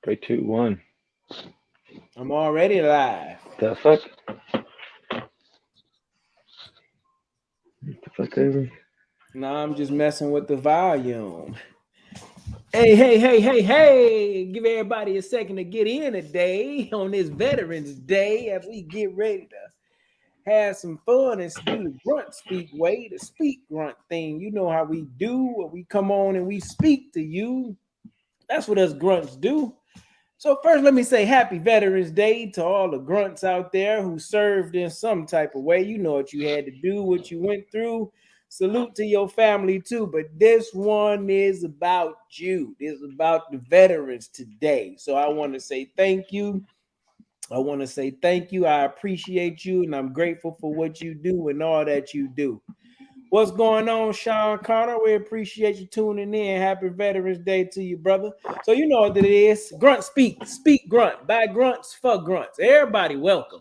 3, 2, 1. I'm already live. The fuck? The fuck over? No, I'm just messing with the volume. Hey. Give everybody a second to get in today on this Veterans Day as we get ready to have some fun and do the grunt speak way, the speak grunt thing. You know how we do, we come on and we speak to you. That's what us grunts do. So first, let me say happy Veterans Day to all the grunts out there who served in some type of way. You know what you had to do, what you went through. Salute to your family too. But this one is about you. This is about the veterans today. So I want to say thank you. I appreciate you, and I'm grateful for what you do and all that you do. What's going on, Sean Connor? We appreciate you tuning in. Happy Veterans Day to you, brother. So you know what it is. Grunt speak grunt, by grunts for grunts. Everybody welcome.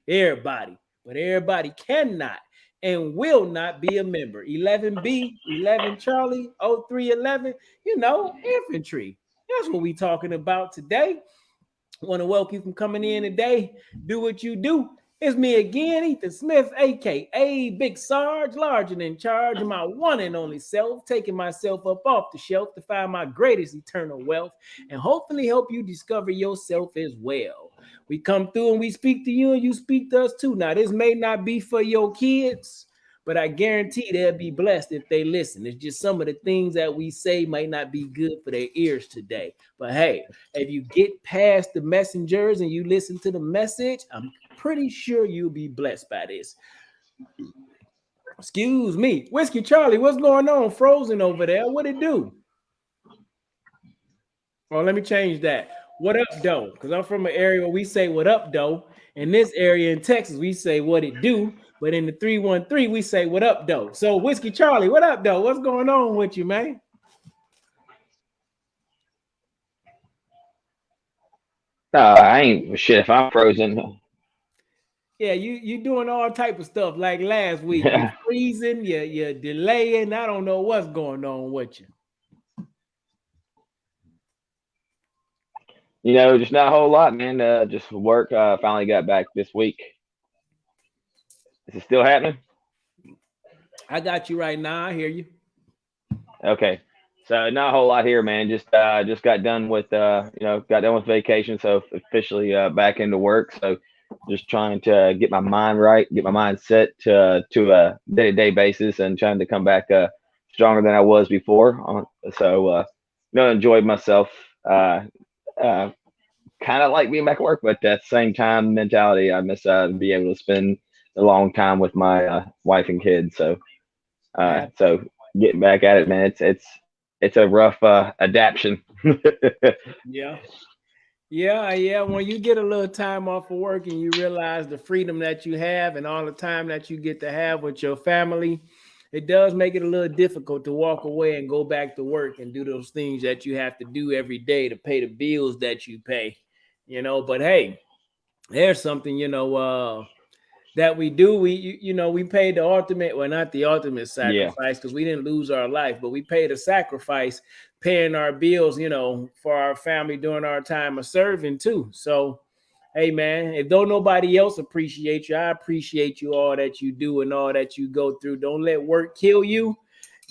Everybody. But everybody cannot and will not be a member. 11B, 11 Charlie, 0311, infantry. That's what we talking about today. I want to welcome you from coming in today. Do what you do. It's me again, Ethan Smith, aka Big Sarge, larger than charge, and my one and only self, taking myself up off the shelf to find my greatest eternal wealth and hopefully help you discover yourself as well. We come through and we speak to you and you speak to us too. Now, this may not be for your kids, but I guarantee they'll be blessed if they listen. It's just some of the things that we say might not be good for their ears today. But hey, if you get past the messengers and you listen to the message, I'm pretty sure you'll be blessed by this. Excuse me. Whiskey Charlie, what's going on? Frozen over there. What it do? Oh, let me change that. What up, though? Because I'm from an area where we say what up, though. In this area in Texas, we say what it do. But in the 313, we say what up, though. So, Whiskey Charlie, what up, though? What's going on with you, man? I ain't shit if I'm frozen. Yeah, you doing all type of stuff like last week. You Yeah. freezing, you're delaying. I don't know what's going on with you. Just not a whole lot, man. Just work. Finally got back this week. Is it still happening? I got you right now. I hear you. Okay. So not a whole lot here, man. Just got done with got done with vacation, so officially back into work. So just trying to get my mind right, get my mind set to a day-to-day basis, and trying to come back stronger than I was before. Enjoyed myself. Uh, kind of like being back at work, but at the same time, mentality, I miss be able to spend a long time with my wife and kids. So getting back at it, man, it's a rough adaptation. Yeah. Yeah. When you get a little time off of work and you realize the freedom that you have and all the time that you get to have with your family, it does make it a little difficult to walk away and go back to work and do those things that you have to do every day to pay the bills that you pay, But hey, there's something, that we do. We paid the ultimate, well, not the ultimate Yeah. sacrifice because we didn't lose our life, but we paid a sacrifice paying our bills, for our family during our time of serving too. So, hey man, if don't nobody else appreciate you, I appreciate you all that you do and all that you go through. Don't let work kill you.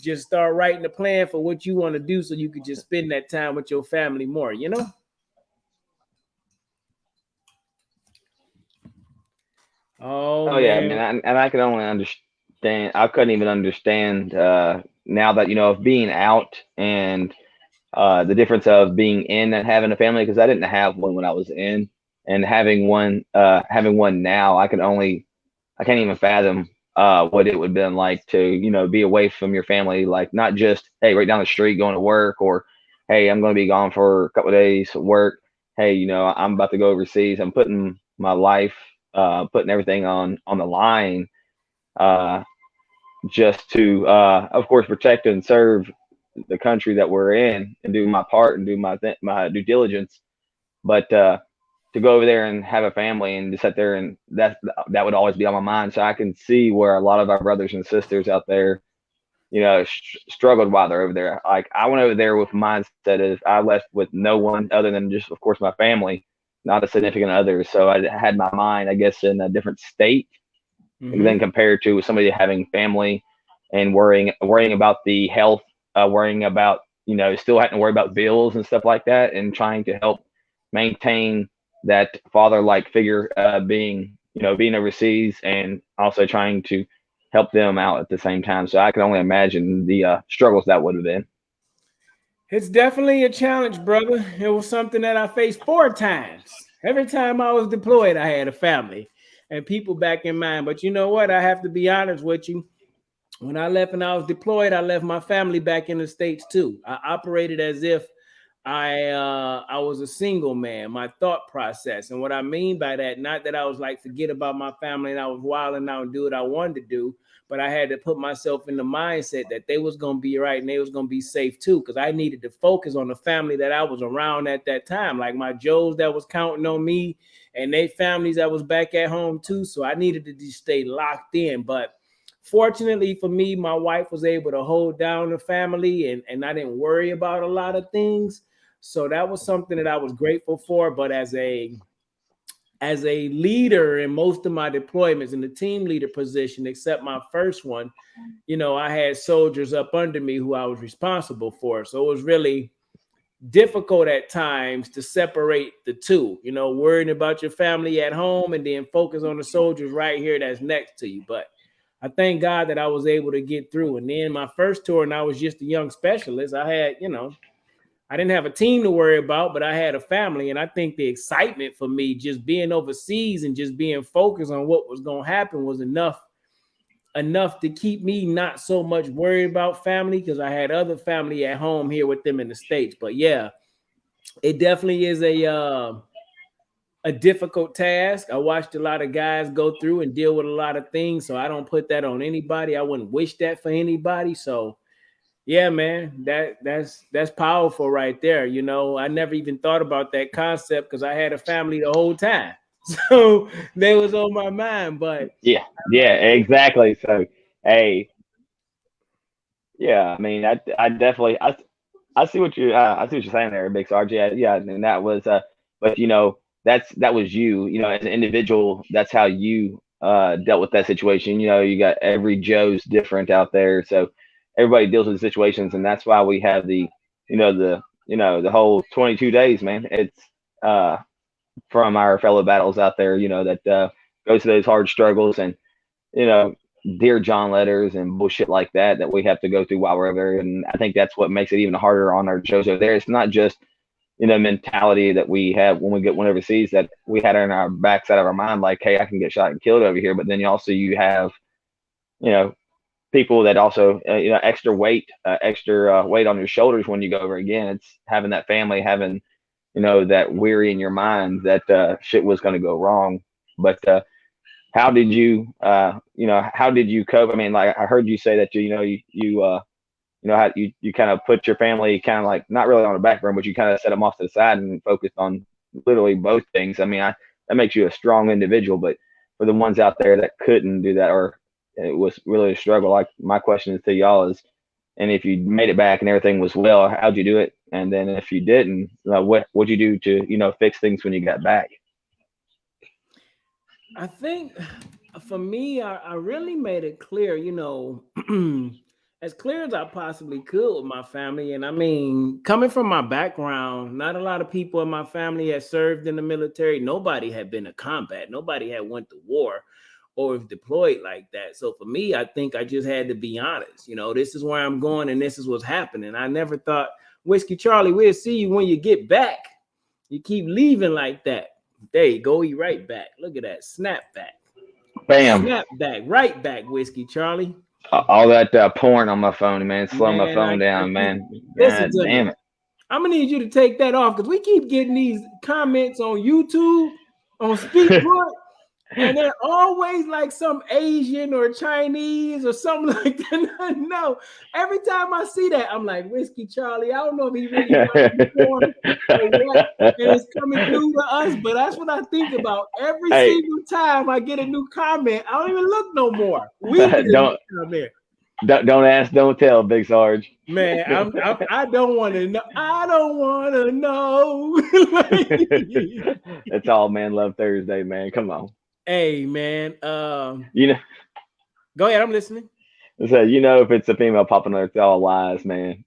Just start writing a plan for what you want to do so you could just spend that time with your family more. Oh Oh yeah, I mean, man. and I can only understand. I couldn't even understand now that of being out and the difference of being in and having a family because I didn't have one when I was in, and having one now. I can't even fathom what it would have been like to be away from your family, like not just hey right down the street going to work or hey I'm going to be gone for a couple of days at work. Hey, I'm about to go overseas. I'm putting my life, putting everything on the line, uh, just to of course protect and serve the country that we're in and do my part and do my due diligence. But to go over there and have a family and to sit there and that would always be on my mind. So I can see where a lot of our brothers and sisters out there, struggled while they're over there. Like I went over there with mindset of I left with no one other than just, of course, my family, not a significant other. So I had my mind, I guess, in a different state than compared to somebody having family and worrying about the health, worrying about still having to worry about bills and stuff like that, and trying to help maintain that father like figure, being overseas, and also trying to help them out at the same time. So I can only imagine the struggles that would have been. It's definitely a challenge, brother. It was something that I faced 4 times. Every time I was deployed, I had a family and people back in mind. But you know what? I have to be honest with you. When I left and I was deployed, I left my family back in the States too. I operated as if I was a single man, my thought process. And what I mean by that, not that I was like forget about my family and I was wilding out and do what I wanted to do, but I had to put myself in the mindset that they was gonna be right and they was gonna be safe too. Cause I needed to focus on the family that I was around at that time, like my Joes that was counting on me and they families that was back at home too. So I needed to just stay locked in. But fortunately for me, my wife was able to hold down the family and I didn't worry about a lot of things. So that was something that I was grateful for. But as a leader in most of my deployments in the team leader position, except my first one, I had soldiers up under me who I was responsible for. So it was really difficult at times to separate the two, worrying about your family at home and then focus on the soldiers right here that's next to you. But I thank God that I was able to get through. And then my first tour, and I was just a young specialist, I had, I didn't have a team to worry about, but I had a family. And I think the excitement for me just being overseas and just being focused on what was going to happen was enough to keep me not so much worried about family, because I had other family at home here with them in the States. But yeah, it definitely is a difficult task. I watched a lot of guys go through and deal with a lot of things, so I don't put that on anybody. I wouldn't wish that for anybody. So yeah, man, that's powerful right there. I never even thought about that concept because I had a family the whole time. So they was on my mind. But Yeah, exactly. So, hey, yeah, I mean, I definitely, I see what I see what you're saying there, Big Sarge. Yeah, yeah, and that was, but that was you, as an individual. That's how you dealt with that situation. You got every Joe's different out there, so everybody deals with situations, and that's why we have the whole 22 days, man. It's uh from our fellow battles out there, that go through those hard struggles, and you know, dear John letters and bullshit like that we have to go through while we're over there. And I think that's what makes it even harder on our shows over there. It's not just mentality that we have when we get one overseas that we had in our backside of our mind, like, hey, I can get shot and killed over here. But then you have you know people that also extra weight on your shoulders when you go over again. It's having that family, having that weary in your mind that shit was going to go wrong. But how did how did you cope? I mean, like I heard you say that how you kind of put your family kind of like not really on the back burner, but you kind of set them off to the side and focused on literally both things. I mean, that makes you a strong individual. But for the ones out there that couldn't do that, or it was really a struggle, like my question is to y'all is, and if you made it back and everything was well, how'd you do it? And then if you didn't, what'd you do to fix things when you got back? I think for me, I really made it clear, as clear as I possibly could with my family. And I mean, coming from my background, not a lot of people in my family had served in the military. Nobody had been to combat. Nobody had went to war or was deployed like that. So for me, I think I just had to be honest. This is where I'm going and this is what's happening. I never thought, Whiskey Charlie, we'll see you when you get back. You keep leaving like that. There you go. He right back. Look at that. Snap back. Bam. Snap back. Right back, Whiskey Charlie. All that porn on my phone, man. Slow my Man, phone down, man. listen God to damn me. it. I'm gonna need you to take that off because we keep getting these comments on YouTube, on Speakport, and they're always like some Asian or Chinese or something like that. No, every time I see that, I'm like, Whiskey Charlie, I don't know if he really watching porn or what, and it's coming through to us, but that's what I think about every Hey, single time I get a new comment. I don't even look no more. We get a new don't comment. Don't ask, don't tell, Big Sarge. Man, I don't want to know. I don't want to know. It's all man love Thursday, man. Come on. Hey, man. You know, Go ahead. I'm listening. so if it's a female popping up, it's all lies, man.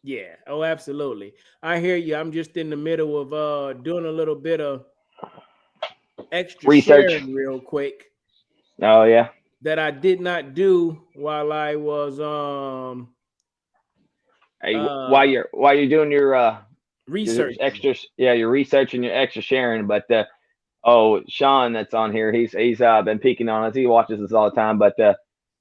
Yeah. Oh, absolutely. I hear you. I'm just in the middle of doing a little bit of extra Research. sharing real quick Oh yeah. that I did not do while I was Hey, uh while you're doing your researching. extra, yeah, you're researching your extra sharing, but oh, Sean, that's on here. He's been peeking on us. He watches us all the time, but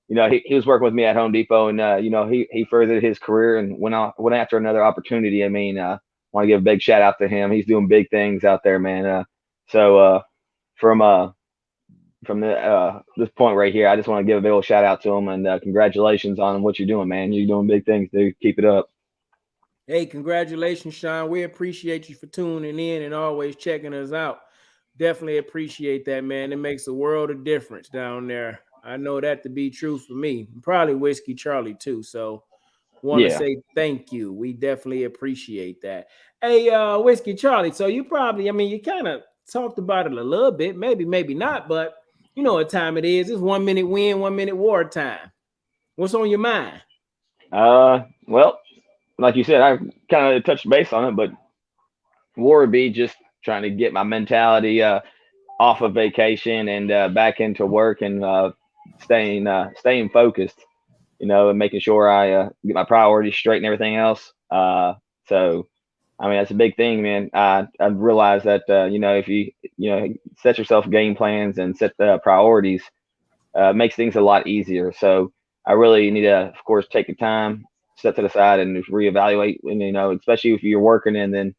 he was working with me at Home Depot, and he furthered his career and went after another opportunity. I mean, want to give a big shout out to him. He's doing big things out there, man. So from this point right here, I just want to give a big old shout out to him and congratulations on what you're doing, man. You're doing big things, dude. Keep it up. Hey, congratulations, Sean. We appreciate you for tuning in and always checking us out. Definitely appreciate that, man. It makes a world of difference down there. I know that to be true for me. Probably Whiskey Charlie too. So want to Yeah. say thank you. We definitely appreciate that. Hey, Whiskey Charlie. So you probably, I mean, you kind of talked about it a little bit, maybe not, but you know what time it is. It's 1 minute win, 1 minute war time. What's on your mind? Well, like you said, I kind of touched base on it, but war would be just trying to get my mentality off of vacation and back into work and staying focused, and making sure I get my priorities straight and everything else. So I mean that's a big thing, man. I realized that if you set yourself game plans and set the priorities, makes things a lot easier. So I really need to, of course, take the time, set to the side, and just reevaluate. And especially if you're working and then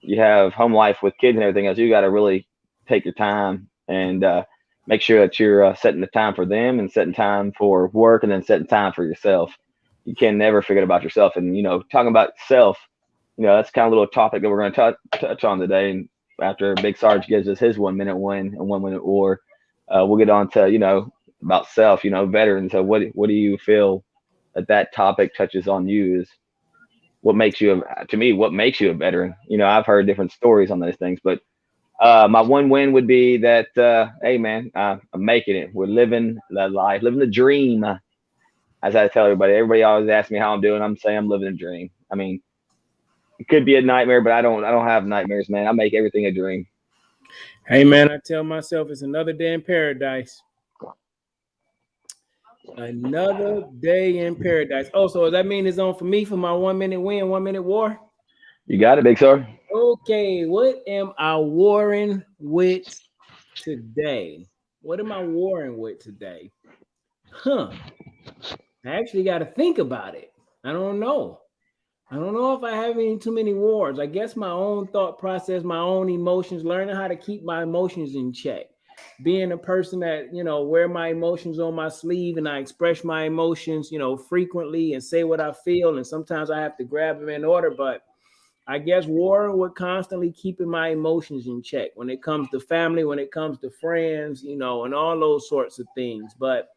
you have home life with kids and everything else, you got to really take your time and make sure that you're setting the time for them and setting time for work and then setting time for yourself. You can never forget about yourself. And talking about self, that's kind of a little topic that we're going to touch on today. And after Big Sarge gives us his 1 minute win and 1 minute war, we'll get on to about self. Veterans. So what do you feel that topic touches on you? Is what makes you to me what makes you a veteran. I've heard different stories on those things, but my one win would be that hey man, I'm making it. We're living the life, living the dream. As I tell everybody always asks me how I'm doing. I'm saying I'm living a dream. I mean, it could be a nightmare, but I don't have nightmares, man. I make everything a dream. Hey, man, I tell myself it's another day in paradise. Another day in paradise. Oh, so does that mean it's on for me for my 1 minute win, 1 minute war? You got it, Big Sir. Okay, what am I warring with today? What am I warring with today? Huh. I actually got to think about it. I don't know. I don't know if I have any too many wars. I guess my own thought process, my own emotions, learning how to keep my emotions in check. Being a person that, wear my emotions on my sleeve and I express my emotions, frequently and say what I feel. And sometimes I have to grab them in order. But I guess war with constantly keeping my emotions in check when it comes to family, when it comes to friends, and all those sorts of things. But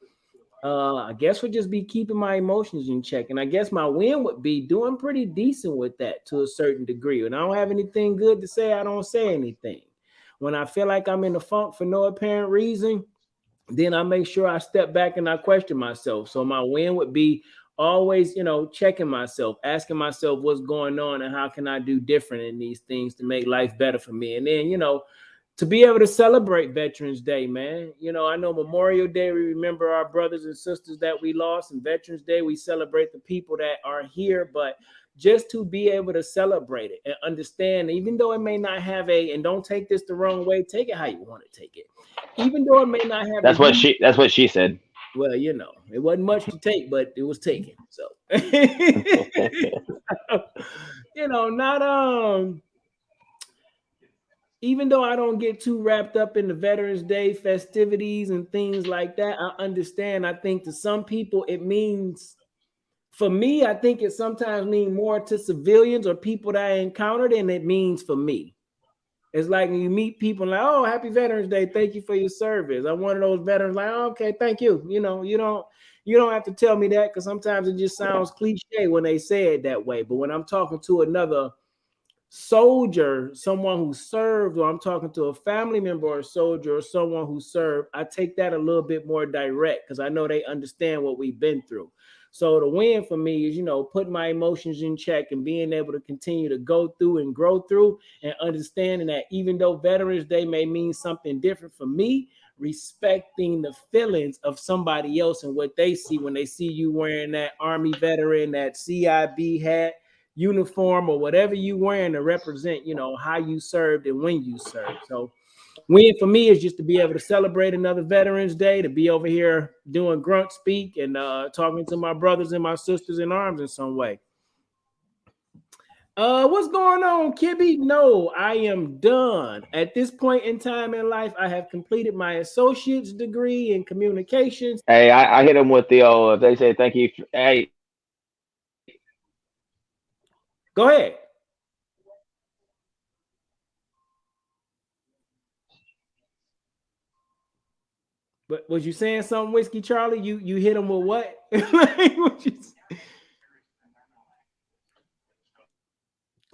I guess would just be keeping my emotions in check. And I guess my win would be doing pretty decent with that to a certain degree. When I don't have anything good to say, I don't say anything. When I feel like I'm in a funk for no apparent reason, then I make sure I step back and I question myself. So my win would be always, checking myself, asking myself what's going on and how can I do different in these things to make life better for me. And then, to be able to celebrate Veterans Day, man. I know Memorial Day, we remember our brothers and sisters that we lost, and Veterans Day, we celebrate the people that are here. But just to be able to celebrate it and understand, even though it may not have and don't take this the wrong way, take it how you want to take it. Even though it may not have a huge, That's what she said. well, it wasn't much to take, but it was taken. So, not even though I don't get too wrapped up in the Veterans Day festivities and things like that, I understand. I think to some people it means, for me, I think it sometimes means more to civilians or people that I encountered than it means for me. It's like when you meet people like, oh, happy Veterans Day. Thank you for your service. I'm one of those veterans like, oh, okay, thank you. You don't, You don't have to tell me that because sometimes it just sounds cliche when they say it that way. But when I'm talking to another soldier, someone who served, or I'm talking to a family member or a soldier or someone who served, I take that a little bit more direct because I know they understand what we've been through. So the win for me is, putting my emotions in check and being able to continue to go through and grow through and understanding that even though Veterans Day may mean something different for me, respecting the feelings of somebody else and what they see when they see you wearing that Army veteran, that CIB hat, uniform, or whatever you wearing to represent, how you served and when you served. So win for me is just to be able to celebrate another Veterans Day, to be over here doing Grunt Speak and talking to my brothers and my sisters in arms in some way. What's going on, Kibby? No, I am done. At this point in time in life, I have completed my associate's degree in communications. Hey, I hit them with the old. If they say thank you, hey, Go ahead. But was you saying something, Whiskey Charlie? You hit him with what?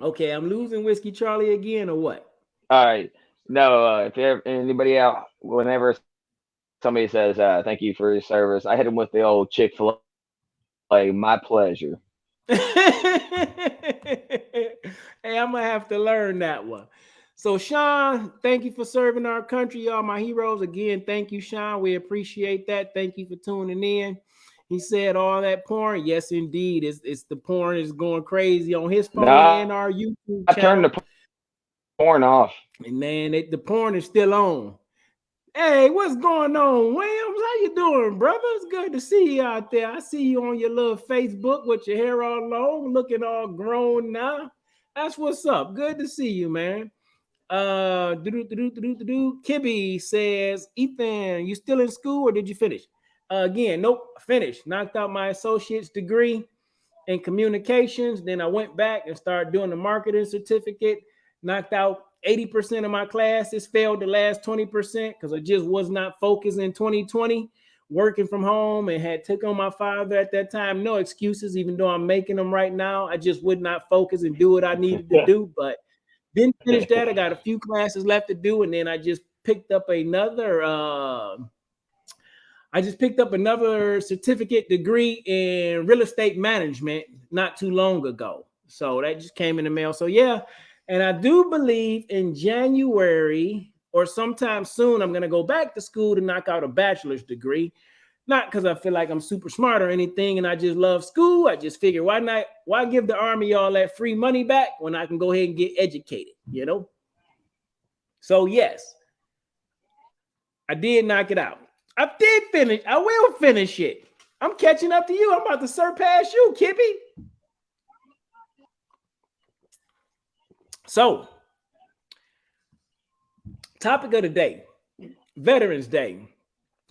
Okay, I'm losing Whiskey Charlie again, or what? all right. No, if anybody out, whenever somebody says thank you for your service, I hit them with the old Chick-fil-A. My pleasure. Hey, I'm gonna have to learn that one. So, Sean, thank you for serving our country, y'all. My heroes. Again, thank you, Sean. We appreciate that. Thank you for tuning in. He said all that porn. Yes, indeed. It's the porn is going crazy on his phone No, and our YouTube I turned channel. the porn off. And man, the porn is still on. Hey, what's going on, Williams? How you doing, brother? It's good to see you out there. I see you on your little Facebook with your hair all long, looking all grown now. That's what's up. Good to see you, man. Kibby says, Ethan, you still in school or did you finish? Again, nope, finished. Knocked out my associate's degree in communications. Then I went back and started doing the marketing certificate. Knocked out 80% of my classes, failed the last 20% because I just was not focused in 2020, working from home and had took on my father at that time. No excuses, even though I'm making them right now. I just would not focus and do what I needed to do. But didn't finish that. I got a few classes left to do, and then I just picked up another certificate degree in real estate management not too long ago. So that just came in the mail. So yeah, and I do believe in January or sometime soon I'm going to go back to school to knock out a bachelor's degree. Not because I feel like I'm super smart or anything and I just love school. I just figure why give the army all that free money back when I can go ahead and get educated. So yes, I did knock it out. I did finish. I will finish it. I'm catching up to you. I'm about to surpass you, Kippy. So, topic of the day, Veterans Day.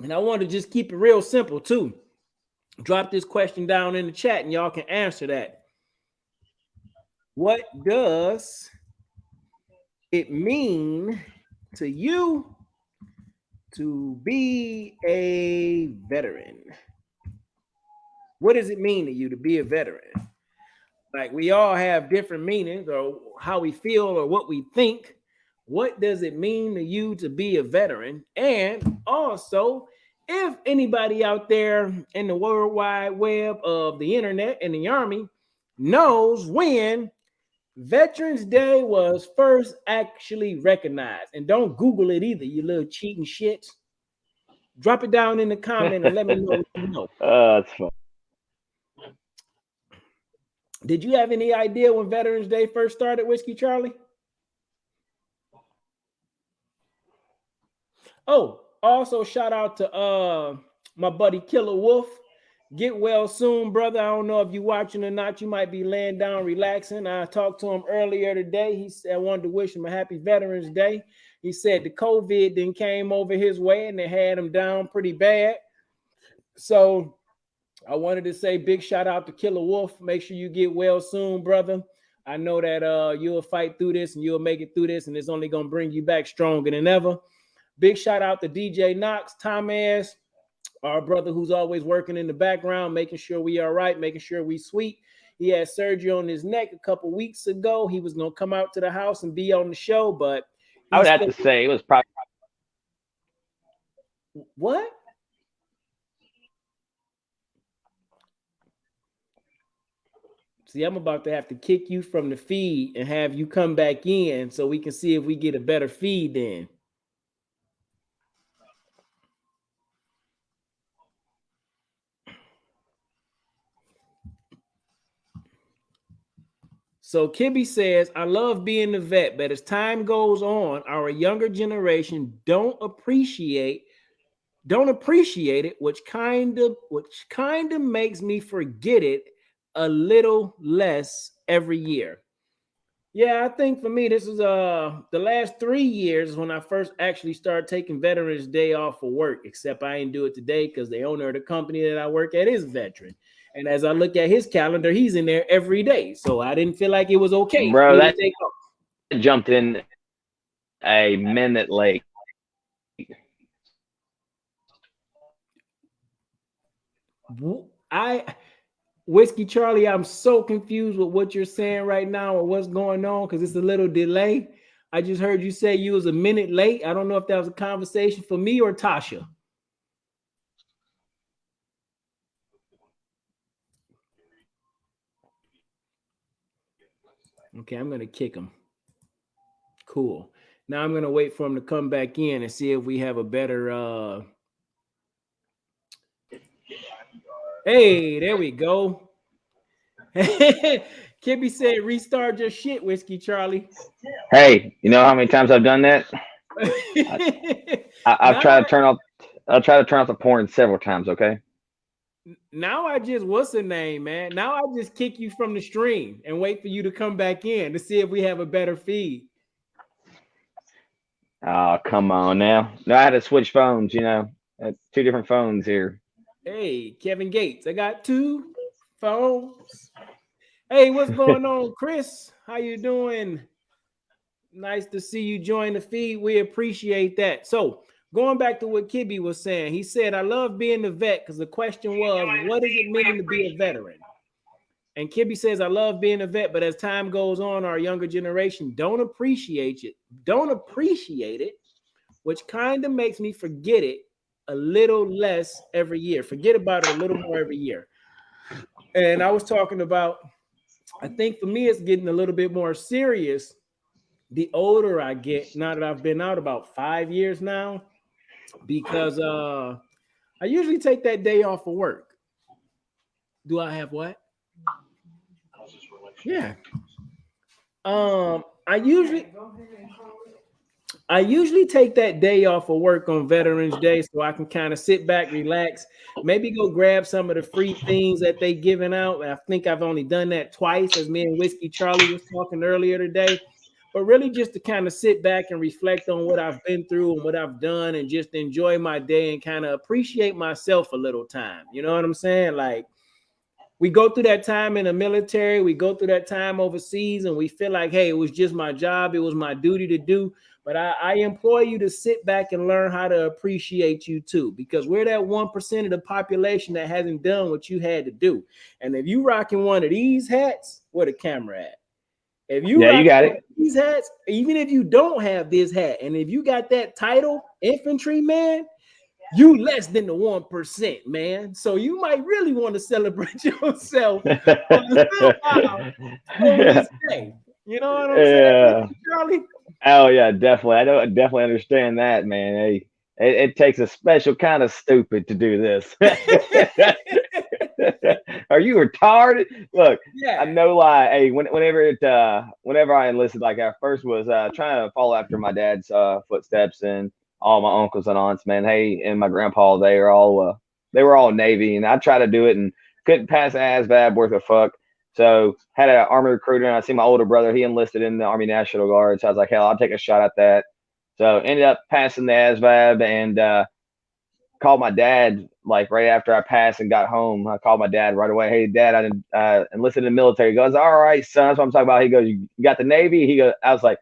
And I want to just keep it real simple too. Drop this question down in the chat and y'all can answer that. What does it mean to you to be a veteran? What does it mean to you to be a veteran? Like we all have different meanings or how we feel or what we think. What does it mean to you to be a veteran? And also, if anybody out there in the World Wide Web of the internet and the Army knows when Veterans Day was first actually recognized, and don't Google it either, you little cheating shits. Drop it down in the comment and let me know what you know. That's fun. Did you have any idea when Veterans Day first started, Whiskey Charlie? Oh, also shout out to my buddy Killer Wolf. Get well soon, brother. I don't know if you're watching or not. You might be laying down relaxing. I talked to him earlier today. He said I wanted to wish him a happy Veterans Day. He said the COVID then came over his way and they had him down pretty bad. So I wanted to say big shout out to Killer Wolf. Make sure you get well soon, brother. I know that you'll fight through this and you'll make it through this, and it's only going to bring you back stronger than ever. Big shout out to DJ Knox, Thomas, Our brother who's always working in the background, making sure we are right, making sure we sweet. He had surgery on his neck a couple weeks ago. He was gonna come out to the house and be on the show, but I would he's have still to say it was probably what? See, I'm about to have to kick you from the feed and have you come back in so we can see if we get a better feed then. So Kibby says, I love being the vet, but as time goes on, our younger generation don't appreciate it, which kind of makes me forget it a little less every year. Yeah, I think for me, this is the last 3 years when I first actually started taking Veterans Day off for work. Except I ain't do it today because the owner of the company that I work at is a veteran, and as I look at his calendar, he's in there every day. So I didn't feel like it was okay for bro. me to That take jumped in a minute late. off. I Whiskey Charlie, I'm so confused with what you're saying right now or what's going on because it's a little delay. I just heard you say you was a minute late. I don't know if that was a conversation for me or Tasha. Okay, I'm gonna kick him. Cool. Now I'm gonna wait for him to come back in and see if we have a better Hey, there we go. Kibby said restart your shit, Whiskey Charlie. Hey, you know how many times I've done that? I've now tried to turn off. I'll try to turn off the porn several times. Okay. Now I just what's the name, man? Now I just kick you from the stream and wait for you to come back in to see if we have a better feed. Oh, come on now. No, I had to switch phones. Two different phones here. Hey, Kevin Gates, I got two phones. Hey, what's going on, Chris? How you doing? Nice to see you join the feed. We appreciate that. So going back to what Kibby was saying, he said, I love being a vet because the question was, what does it mean to be a veteran? And Kibby says, I love being a vet, but as time goes on, our younger generation don't appreciate it, which kind of makes me forget it a little less every year. Forget about it a little more every year. And I was talking about, I think for me, it's getting a little bit more serious the older I get, now that I've been out about 5 years now, because I usually take that day off of work. Do I have what? Yeah. I usually take that day off of work on Veterans Day so I can kind of sit back, relax, maybe go grab some of the free things that they giving out. I think I've only done that twice, as me and Whiskey Charlie was talking earlier today. But really just to kind of sit back and reflect on what I've been through and what I've done and just enjoy my day and kind of appreciate myself a little time. You know what I'm saying? Like we go through that time in the military, we go through that time overseas, and we feel like, hey, it was just my job, it was my duty to do. But I implore you to sit back and learn how to appreciate you too, because we're that 1% of the population that hasn't done what you had to do. And if you rocking one of these hats, where the camera at? If you Yeah, you rock got one it. of these hats, even if you don't have this hat, and if you got that title, infantryman, you less than the 1%, man. So you might really want to celebrate yourself on this day. You know what I'm saying, Yeah. Mr. Charlie? Oh yeah, definitely. I definitely understand that, man. Hey, it takes a special kind of stupid to do this. Are you retarded? Look, Yeah. I'm no lie. Hey, whenever I enlisted, like I first was trying to follow after my dad's footsteps and all my uncles and aunts, man. Hey, and my grandpa, they were all Navy, and I tried to do it and couldn't pass ASVAB worth a fuck. So had an army recruiter, and I see my older brother. He enlisted in the Army National Guard. So I was like, hell, I'll take a shot at that. So ended up passing the ASVAB and called my dad like right after I passed and got home. I called my dad right away. Hey, Dad, I enlisted in the military. He goes, all right, son. That's what I'm talking about. He goes, you got the Navy? He goes, I was like,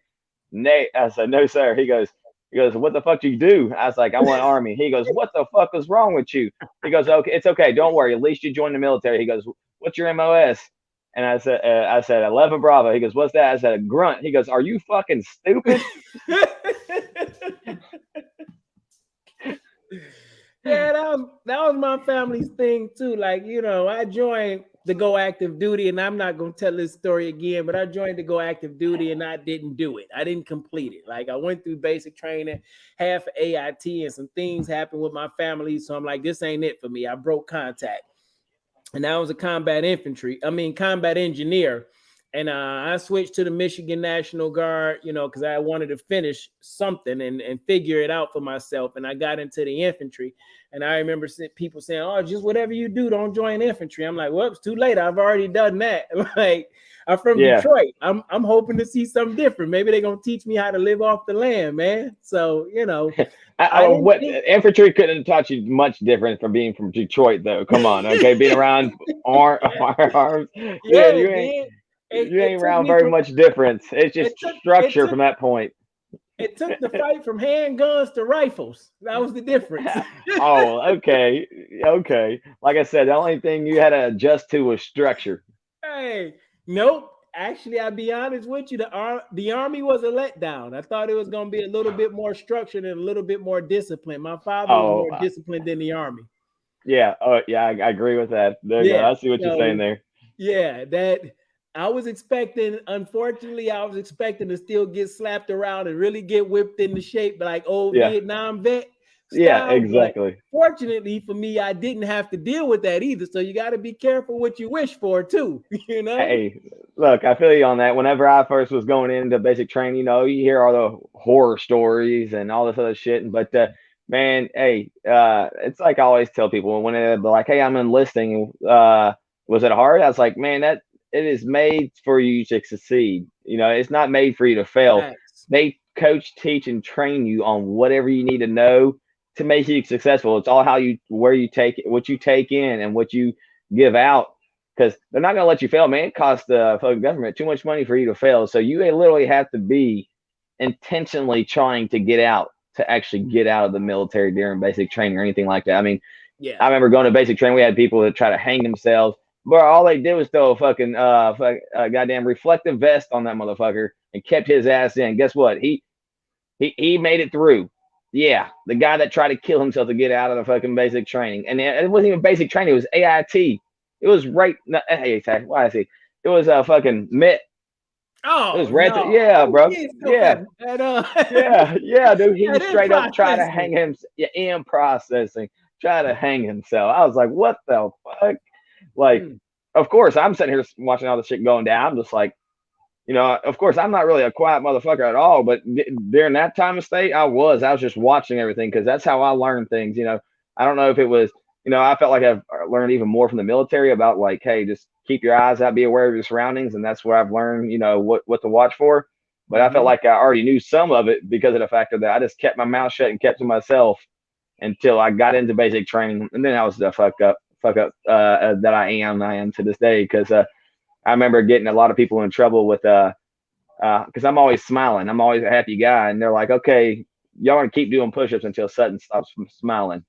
Nate. I said, no, sir. He goes, He goes, what the fuck do you do? I was like, I went Army. He goes, what the fuck is wrong with you? He goes, okay, it's okay. Don't worry. At least you joined the military. He goes, what's your MOS? And I said 11 Bravo. He goes, what's that? I said a grunt. He goes, are you fucking stupid? Yeah, that was my family's thing too. Like, you know, I joined to go active duty, and I'm not gonna tell this story again, but I joined to go active duty and I didn't do it. I didn't complete it. Like, I went through basic training, half AIT, and some things happened with my family. So I'm like, this ain't it for me. I broke contact. And I was a combat engineer. And I switched to the Michigan National Guard, you know, because I wanted to finish something and figure it out for myself. And I got into the infantry. And I remember people saying, oh, just whatever you do, don't join infantry. I'm like, well, it's too late. I've already done that. Like, I'm from Detroit. I'm hoping to see something different. Maybe they're going to teach me how to live off the land, man. So, you know. Infantry couldn't have taught you much different from being from Detroit, though. Come on, okay, being around arms. Yeah, you ain't around very much difference. It's just structure from that point. It took the fight from handguns to rifles. That was the difference. Oh, okay. Like I said, the only thing you had to adjust to was structure. Hey, nope. Actually, I'll be honest with you. The Army was a letdown. I thought it was going to be a little bit more structured and a little bit more disciplined. My father was more disciplined than the Army. Yeah. Oh, yeah. I agree with that. There you go. I see what you're saying there. Yeah, unfortunately, I was expecting to still get slapped around and really get whipped into shape like old Vietnam vet style. Yeah, exactly. But fortunately for me, I didn't have to deal with that either. So you got to be careful what you wish for too, you know? Hey, look, I feel you on that. Whenever I first was going into basic training, you know, you hear all the horror stories and all this other shit. But man, hey, it's like I always tell people when they're like, hey, I'm enlisting, was it hard? I was like, man, that it is made for you to succeed. You know, it's not made for you to fail. Right. They coach, teach, and train you on whatever you need to know to make you successful. It's all where you take it, what you take in, and what you give out. Because they're not going to let you fail, man. It costs the fucking government too much money for you to fail. So you literally have to be intentionally trying to actually get out of the military during basic training or anything like that. I mean, I remember going to basic training. We had people that try to hang themselves. But all they did was throw a fucking goddamn reflective vest on that motherfucker and kept his ass in. Guess what? He made it through. Yeah, the guy that tried to kill himself to get out of the fucking basic training, and it wasn't even basic training. It was AIT. It was right. AIT. Why I see? It was a fucking MIT. Oh, it was red. No. Yeah, bro. Yeah, dude. He straight up tried to hang himself. Yeah, in processing, try to hang himself. I was like, what the fuck? Like, of course, I'm sitting here watching all this shit going down. I'm just like, you know, of course, I'm not really a quiet motherfucker at all. But during that time of state, I was just watching everything because that's how I learned things. You know, I don't know if it was, you know, I felt like I've learned even more from the military about like, hey, just keep your eyes out, be aware of your surroundings. And that's where I've learned, you know, what to watch for. But I felt like I already knew some of it because of the fact that I just kept my mouth shut and kept to myself until I got into basic training. And then I was the fuck up that I am to this day. Because I remember getting a lot of people in trouble with because I'm always smiling. I'm always a happy guy. And they're like, okay, y'all want to keep doing push-ups until Sutton stops from smiling.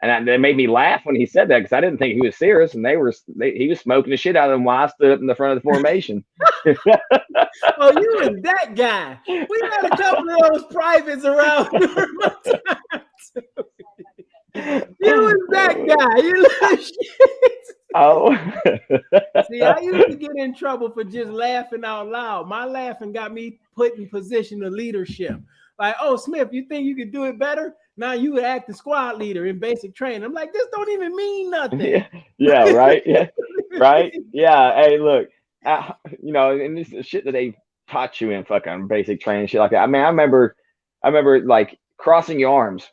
And they made me laugh when he said that because I didn't think he was serious. And he was smoking the shit out of them while I stood up in the front of the formation. Oh, you was that guy. We had a couple of those privates around during my time. You was that guy. You little shit. Oh. See, I used to get in trouble for just laughing out loud. My laughing got me put in position of leadership. Like, oh, Smith, you think you could do it better? Now you would act the squad leader in basic training. I'm like, this don't even mean nothing. Yeah, right. Yeah, right. Yeah. Hey, look, you know, and this is shit that they taught you in fucking basic training, shit like that. I mean, I remember like crossing your arms.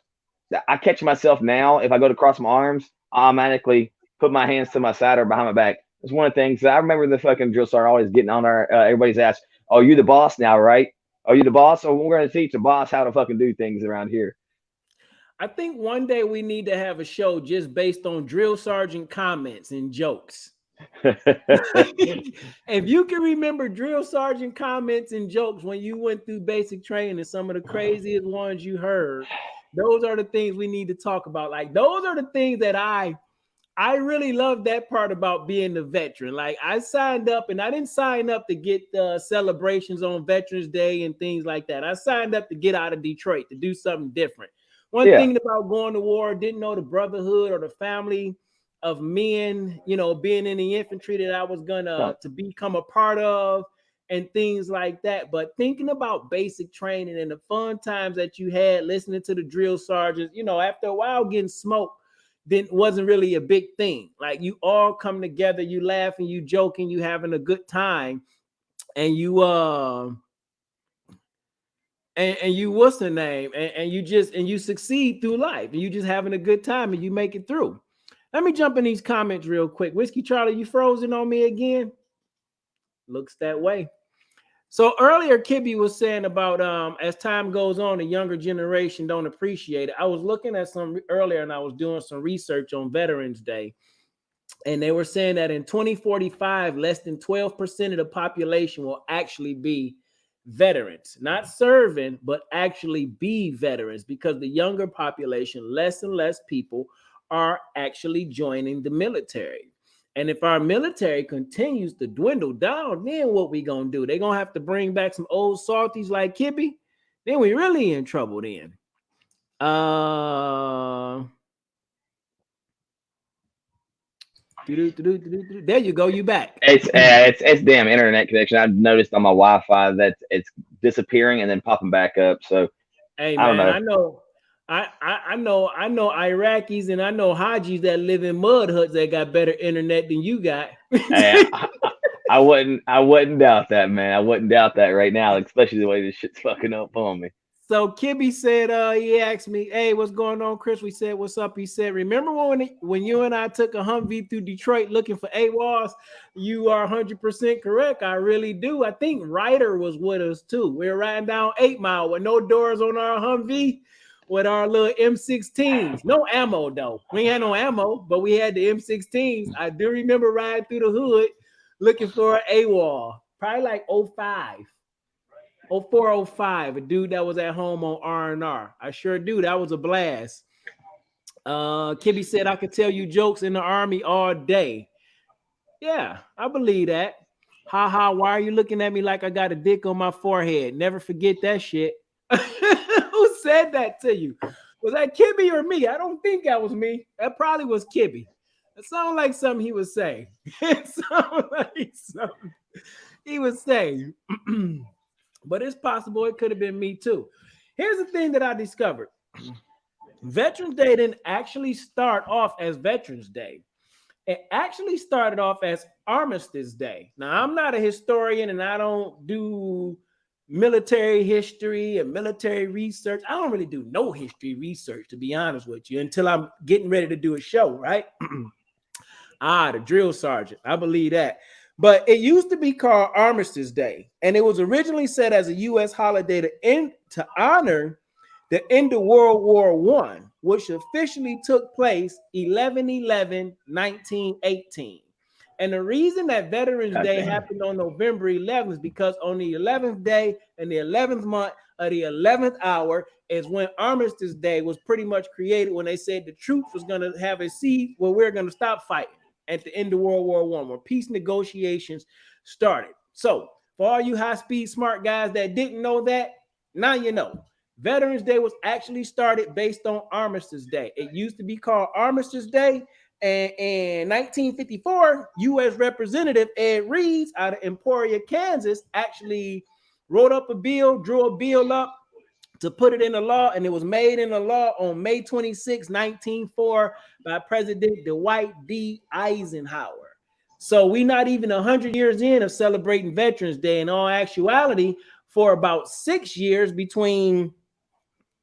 I catch myself now if I go to cross my arms, I automatically put my hands to my side or behind my back. It's one of the things I remember the fucking drill sergeant always getting on our everybody's ass. Oh, you the boss now, right? Are you the boss? So we're going to teach the boss how to fucking do things around here. I think one day we need to have a show just based on drill sergeant comments and jokes. If you can remember drill sergeant comments and jokes when you went through basic training and some of the craziest ones you heard, those are the things we need to talk about. Like those are the things that I really love that part about being a veteran. Like I signed up and I didn't sign up to get celebrations on Veterans Day and things like that. I signed up to get out of Detroit to do something different. One Yeah. thing about going to war, didn't know the brotherhood or the family of men, being in the infantry that I was gonna No. to become a part of and things like that. But thinking about basic training and the fun times that you had listening to the drill sergeants, after a while getting smoked then wasn't really a big thing. Like you all come together, you laughing, you joking, you having a good time, and you what's the name? And you succeed through life and you just having a good time and you make it through. Let me jump in these comments real quick. Whiskey Charlie, you frozen on me again? Looks that way. So earlier, Kibby was saying about as time goes on, the younger generation don't appreciate it. I was looking at some earlier and I was doing some research on Veterans Day. And they were saying that in 2045, less than 12% of the population will actually be veterans, not serving, but actually be veterans because the younger population, less and less people are actually joining the military. And if our military continues to dwindle down, then what we gonna do? They're gonna have to bring back some old salties like Kibby. Then we really in trouble then. There you go, you back. It's damn internet connection. I've noticed on my Wi-Fi that it's disappearing and then popping back up. So Hey I don't man, know. I know Iraqis and I know Hajis that live in mud huts that got better internet than you got. I wouldn't doubt that, man. I wouldn't doubt that right now, especially the way this shit's fucking up on me. So Kibby said, he asked me, hey, what's going on, Chris? We said, what's up? He said, remember when you and I took a Humvee through Detroit looking for AWOS? You are 100% correct. I really do. I think Ryder was with us too. We were riding down 8 Mile with no doors on our Humvee with our little M16s. No ammo though. We had no ammo, but we had the M16s. I do remember riding through the hood looking for an AWOL. Probably like 05. 0405, a dude that was at home on R&R. I sure do. That was a blast. Kibby said, I could tell you jokes in the Army all day. Yeah, I believe that. Ha ha, why are you looking at me like I got a dick on my forehead? Never forget that shit. Who said that to you? Was that Kibby or me? I don't think that was me. That probably was Kibby. It sounded like something he was saying. It sounded like something he was saying. But it's possible it could have been me too. Here's the thing that I discovered. Veterans Day didn't actually start off as Veterans Day. It actually started off as Armistice Day. Now, I'm not a historian and I don't do military history and military research. I don't really do no history research, to be honest with you, until I'm getting ready to do a show, right? The drill sergeant. I believe that. But it used to be called Armistice Day, and it was originally set as a U.S. holiday to honor the end of World War I, which officially took place 11/11/1918. And the reason that Veterans God Day damn. happened on November 11th is because on the 11th day and the 11th month of the 11th hour is when Armistice Day was pretty much created, when they said the troops was going to have a seat where we're going to stop fighting at the end of World War I, where peace negotiations started. So for all you high-speed smart guys that didn't know that, now you know. Veterans Day was actually started based on Armistice Day. It used to be called Armistice Day. And in 1954, U.S. Representative Ed Reeds out of Emporia, Kansas, actually wrote up a bill, drew a bill up to put it in the law, and it was made in the law on May 26, 1904 by President Dwight D. Eisenhower. So we're not even 100 years in of celebrating Veterans Day. In all actuality, for about 6 years between,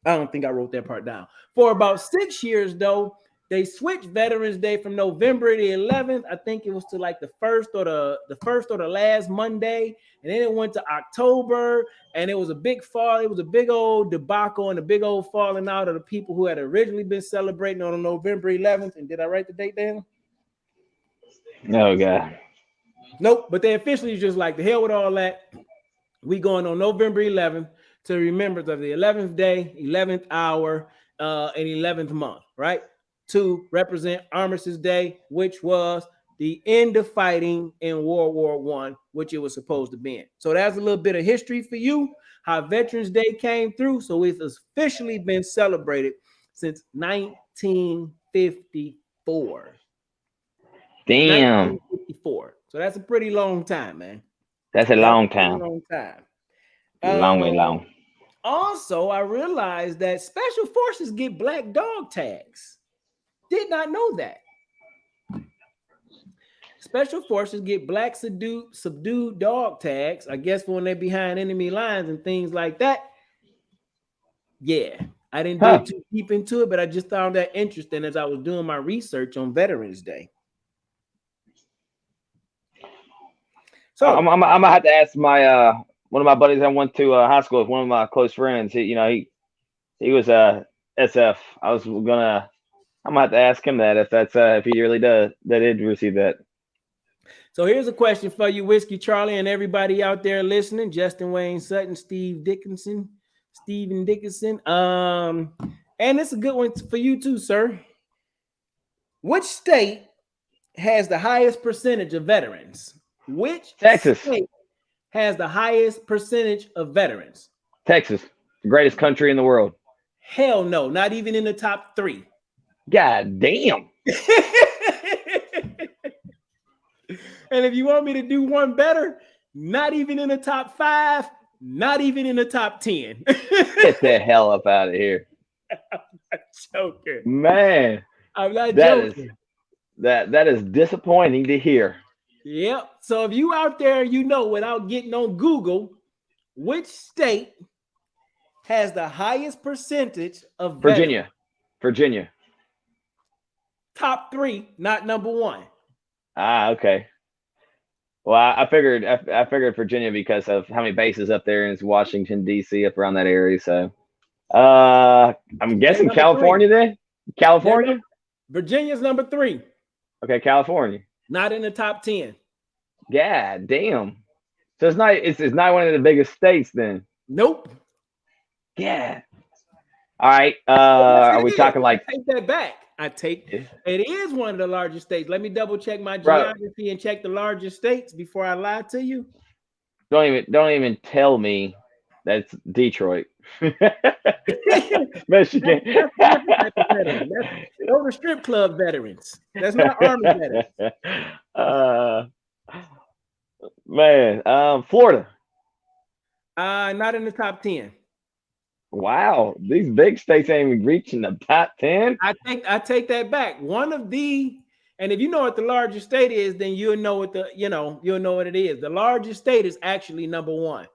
I don't think I wrote that part down. For about 6 years, though, they switched Veterans Day from November the 11th. I think it was to like the first or the last Monday, and then it went to October, and it was a big fall. It was a big old debacle and a big old falling out of the people who had originally been celebrating on November 11th. And did I write the date down? Oh God. Nope. But they officially just like the hell with all that. We going on November 11th to remember of the 11th day, 11th hour, and 11th month, right? To represent Armistice Day, which was the end of fighting in World War One, which it was supposed to be in. So that's a little bit of history for you, how Veterans Day came through. So it's officially been celebrated since 1954. Damn. 1954. So that's a pretty long time, man. That's a That's a long pretty time. long time. Long way long. Also, I realized that special forces get black dog tags. Did not know that. Special forces get black subdued dog tags, I guess, when they're behind enemy lines and things like that. Yeah, I didn't dig too deep into it, but I just found that interesting as I was doing my research on Veterans Day. So I'm gonna have to ask my one of my buddies I went to high school with, one of my close friends. He was SF. I'm gonna have to ask him that if he really did receive that. So here's a question for you, Whiskey Charlie, and everybody out there listening: Justin Wayne Sutton, Stephen Dickinson. And it's a good one for you too, sir. Which state has the highest percentage of veterans? Which Texas. state has the highest percentage of veterans? Texas, the greatest country in the world. Hell no, not even in the top 3. God damn. And if you want me to do one better, not even in the top 5, not even in the top 10. Get the hell up out of here. I'm not joking. Man. I'm not joking. That is disappointing to hear. Yep. So if you out there, without getting on Google, which state has the highest percentage of Virginia. veterans? Virginia. Top 3, not number 1. Ah, okay. Well, I figured Virginia because of how many bases up there in Washington D.C. up around that area. So, I'm guessing California 3. Then. California. Virginia's number 3. Okay, California. Not in the top 10. God damn. So it's not one of the biggest states then. Nope. Yeah. All right. Are we talking like? I take that back. It is one of the largest states. Let me double check my geography and check the largest states before I lie to you. Don't even tell me that's Detroit. Michigan. Those are strip club veterans. That's not Army veterans. Man, Florida. Not in the top 10. Wow, these big states ain't even reaching the top 10. I take that back. One of the, and if you know what the largest state is, then you'll know what you'll know what it is. The largest state is actually number 1.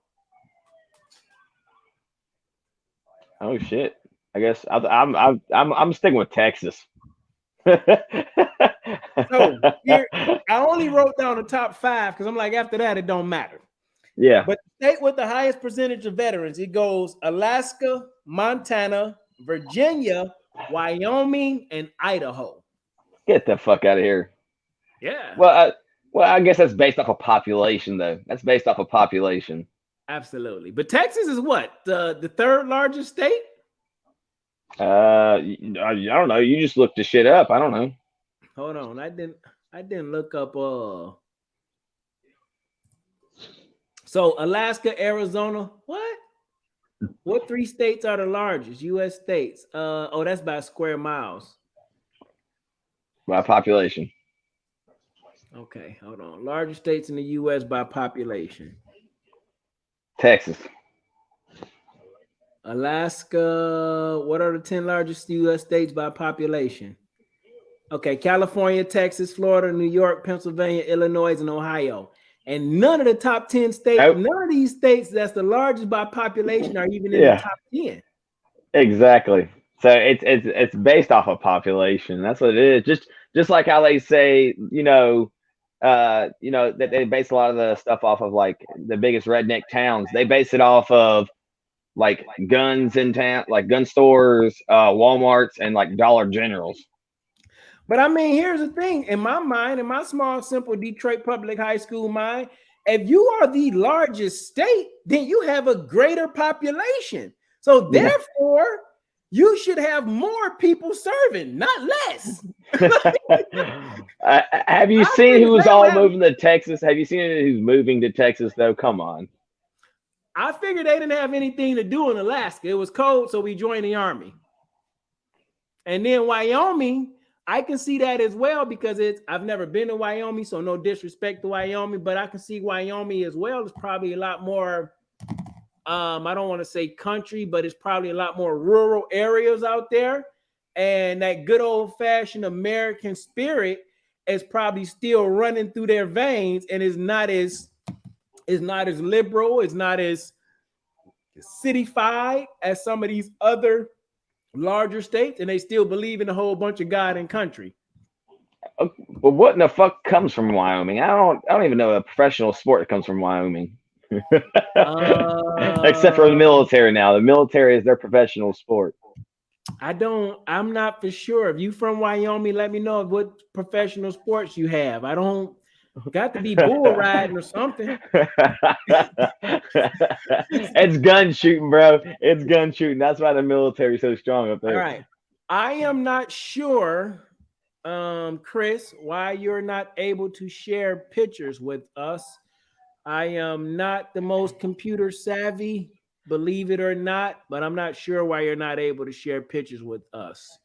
Oh shit! I guess I'm sticking with Texas. So here, I only wrote down the top 5 because I'm like, after that, it don't matter. Yeah. But the state with the highest percentage of veterans, it goes Alaska, Montana, Virginia, Wyoming, and Idaho. Get the fuck out of here. Yeah. Well, I guess that's based off of population, though. That's based off of population. Absolutely. But Texas is what? The 3rd largest state? I don't know. You just looked the shit up. I don't know. Hold on. I didn't look up So Alaska, Arizona, what 3 states are the largest U.S. states? That's by square miles. By population. Okay, hold on. Largest states in the U.S. by population. Texas. Alaska. What are the 10 largest U.S. states by population? Okay, California, Texas, Florida, New York, Pennsylvania, Illinois, and Ohio. And none of the top 10 states, none of these states that's the largest by population are even in the top 10. Exactly. So it's based off of population. That's what it is. Just like how they say, that they base a lot of the stuff off of like the biggest redneck towns. They base it off of like guns in town, like gun stores, Walmarts, and like Dollar Generals. But I mean, here's the thing: in my mind, in my small, simple Detroit Public High School mind, if you are the largest state, then you have a greater population. So Yeah. therefore, you should have more people serving, not less. Have you I seen figured who's they all would have. moving to Texas? Have you seen who's moving to Texas though? Come on. I figured they didn't have anything to do in Alaska. It was cold, so we joined the army. And then Wyoming, I can see that as well because I've never been to Wyoming, so no disrespect to Wyoming, but I can see Wyoming as well. It's probably a lot more I don't want to say country, but it's probably a lot more rural areas out there. And that good old fashioned American spirit is probably still running through their veins and is not as liberal, it's not as cityfied as some of these other larger states, and they still believe in a whole bunch of God and country. But what in the fuck comes from Wyoming? I don't even know a professional sport that comes from Wyoming. Except for the Uh, military now. The military is their professional sport. I'm not for sure. If you from Wyoming, let me know what professional sports you have. I don't got to be bull riding or something. It's gun shooting, bro. It's gun shooting. That's why the military's so strong up All there. right. I am not sure, Chris, why you're not able to share pictures with us. I am not the most computer savvy, believe it or not, but I'm not sure why you're not able to share pictures with us.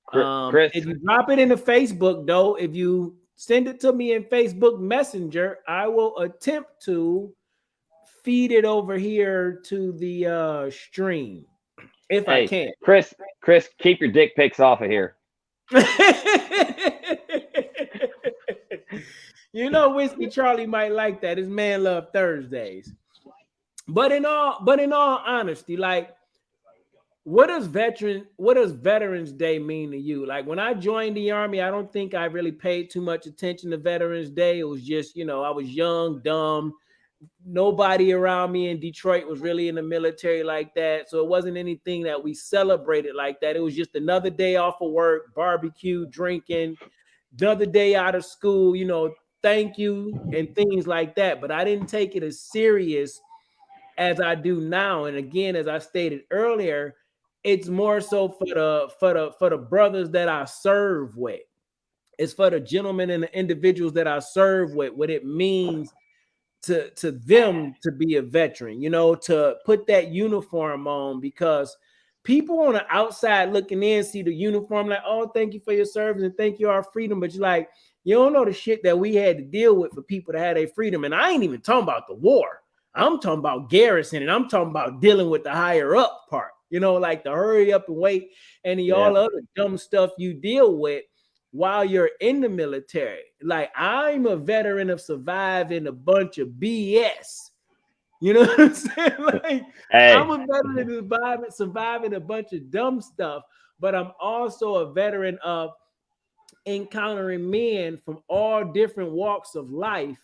Chris, If you drop it into Facebook, though, if you send it to me in Facebook Messenger, I will attempt to feed it over here to the stream if I hey, can. Chris, keep your dick pics off of here. Whiskey Charlie might like that. His man love Thursdays. But in all honesty, like what does Veterans Day mean to you? Like when I joined the army, I don't think I really paid too much attention to Veterans Day. It was just, I was young, dumb. Nobody around me in Detroit was really in the military like that. So it wasn't anything that we celebrated like that. It was just another day off of work, barbecue, drinking, another day out of school, thank you and things like that. But I didn't take it as serious as I do now. And again, as I stated earlier, it's more so for the brothers that I serve with. It's for the gentlemen and the individuals that I serve with, what it means to them to be a veteran, to put that uniform on, because people on the outside looking in see the uniform like, oh, thank you for your service and thank you our freedom. But you're like, you don't know the shit that we had to deal with for people to have their freedom. And I ain't even talking about the war. I'm talking about garrison, and I'm talking about dealing with the higher up part, like the hurry up and wait and the Yeah. all other dumb stuff you deal with while you're in the military. Like I'm a veteran of surviving a bunch of BS. You know what I'm saying? Like I'm Hey, a veteran of surviving a bunch of dumb stuff, but I'm also a veteran of encountering men from all different walks of life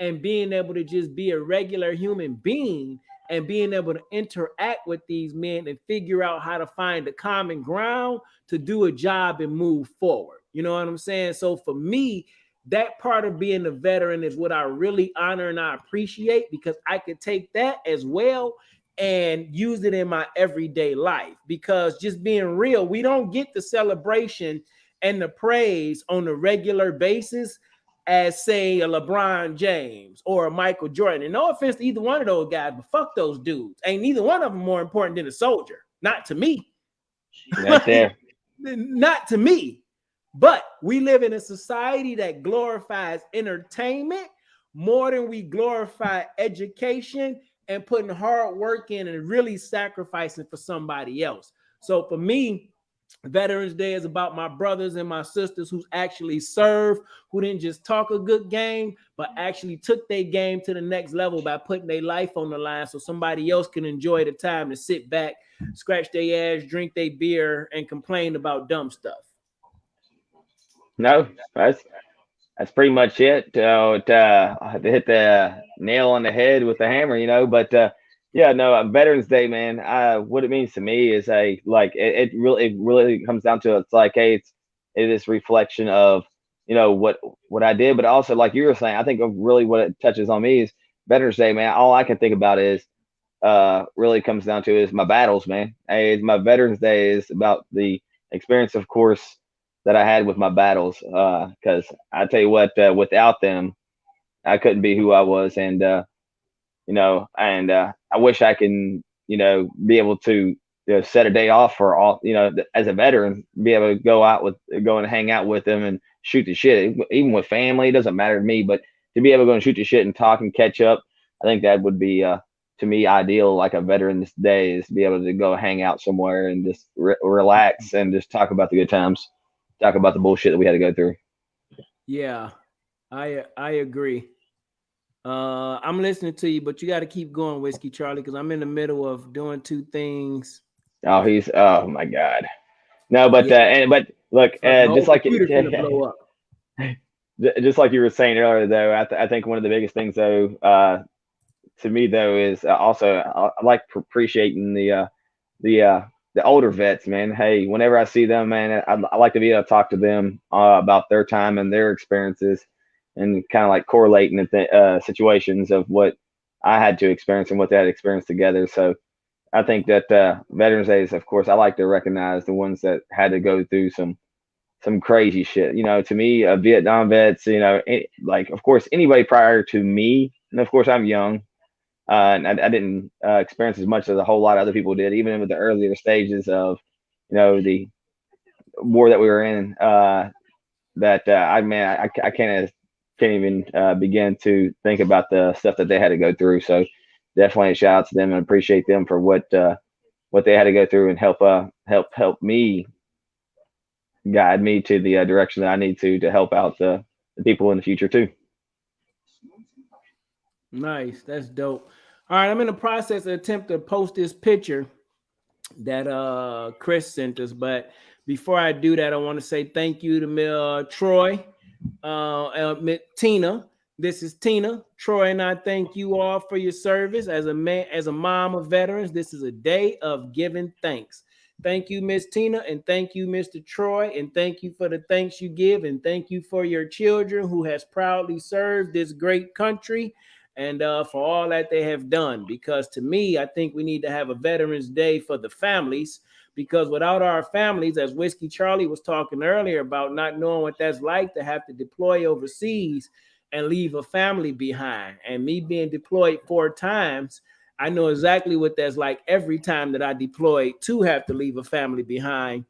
and being able to just be a regular human being and being able to interact with these men and figure out how to find a common ground to do a job and move forward. You know what I'm saying? So for me, that part of being a veteran is what I really honor and I appreciate, because I could take that as well and use it in my everyday life. Because just being real, we don't get the celebration and the praise on a regular basis as, say, a LeBron James or a Michael Jordan. And no offense to either one of those guys, but fuck those dudes. Ain't neither one of them more important than a soldier. Not to me. right there. Not to me. But we live in a society that glorifies entertainment more than we glorify education and putting hard work in and really sacrificing for somebody else. So for me, Veterans Day is about my brothers and my sisters who actually serve, who didn't just talk a good game, but actually took their game to the next level by putting their life on the line so somebody else can enjoy the time to sit back, scratch their ass, drink their beer, and complain about dumb stuff. No, that's pretty much it. To hit the nail on the head with the hammer, But yeah, no, Veterans Day, man. What it means to me is it really comes down to, it's like, hey, it's it is reflection of, what I did. But also, like you were saying, I think of really what it touches on me is Veterans Day, man. All I can think about is really comes down to is my battles, man. Hey, my Veterans Day is about the experience, of course, that I had with my battles. Because I tell you what, without them, I couldn't be who I was, and I wish I can, be able to, set a day off for all, as a veteran, be able to go and hang out with them and shoot the shit, even with family. It doesn't matter to me, but to be able to go and shoot the shit and talk and catch up, I think that would be, to me, ideal. Like a Veterans Day is to be able to go hang out somewhere and just relax and just talk about the good times, talk about the bullshit that we had to go through. Yeah, I agree. I'm listening to you, but you got to keep going, Whiskey Charlie, because I'm in the middle of doing two things. Oh my god. No, but Yeah, but look, fuck, the just whole like computer's gonna blow up. just like you were saying earlier, though, I think one of the biggest things, though, to me, though, is also I like appreciating the uh, the older vets, man. Hey, whenever I see them, man, I like to be able to talk to them about their time and their experiences, and kind of like correlating situations of what I had to experience and what they had experienced together. So I think that Veterans Days, of course, I like to recognize the ones that had to go through some crazy shit. To me, Vietnam vets, like, of course, anybody prior to me, and of course, I'm young, and I didn't experience as much as a whole lot of other people did, even with the earlier stages of, the war that we were in. That I man, I can't even begin to think about the stuff that they had to go through. So definitely a shout out to them and appreciate them for what they had to go through and help me, guide me to the direction that I need to help out the people in the future too. Nice, that's dope. All right, I'm in the process of attempt to post this picture that Chris sent us, but before I do that, I want to say thank you to Troy, Tina. This is Tina. Troy and I thank you all for your service as a man, as a mom of veterans. This is a day of giving thanks. Thank you, Miss Tina, and thank you, Mr. Troy, and thank you for the thanks you give, and thank you for your children who has proudly served this great country, and for all that they have done. Because to me, I think we need to have a Veterans Day for the families. Because without our families, as Whiskey Charlie was talking earlier about not knowing what that's like to have to deploy overseas and leave a family behind. And me being deployed 4 times, I know exactly what that's like every time that I deploy to have to leave a family behind.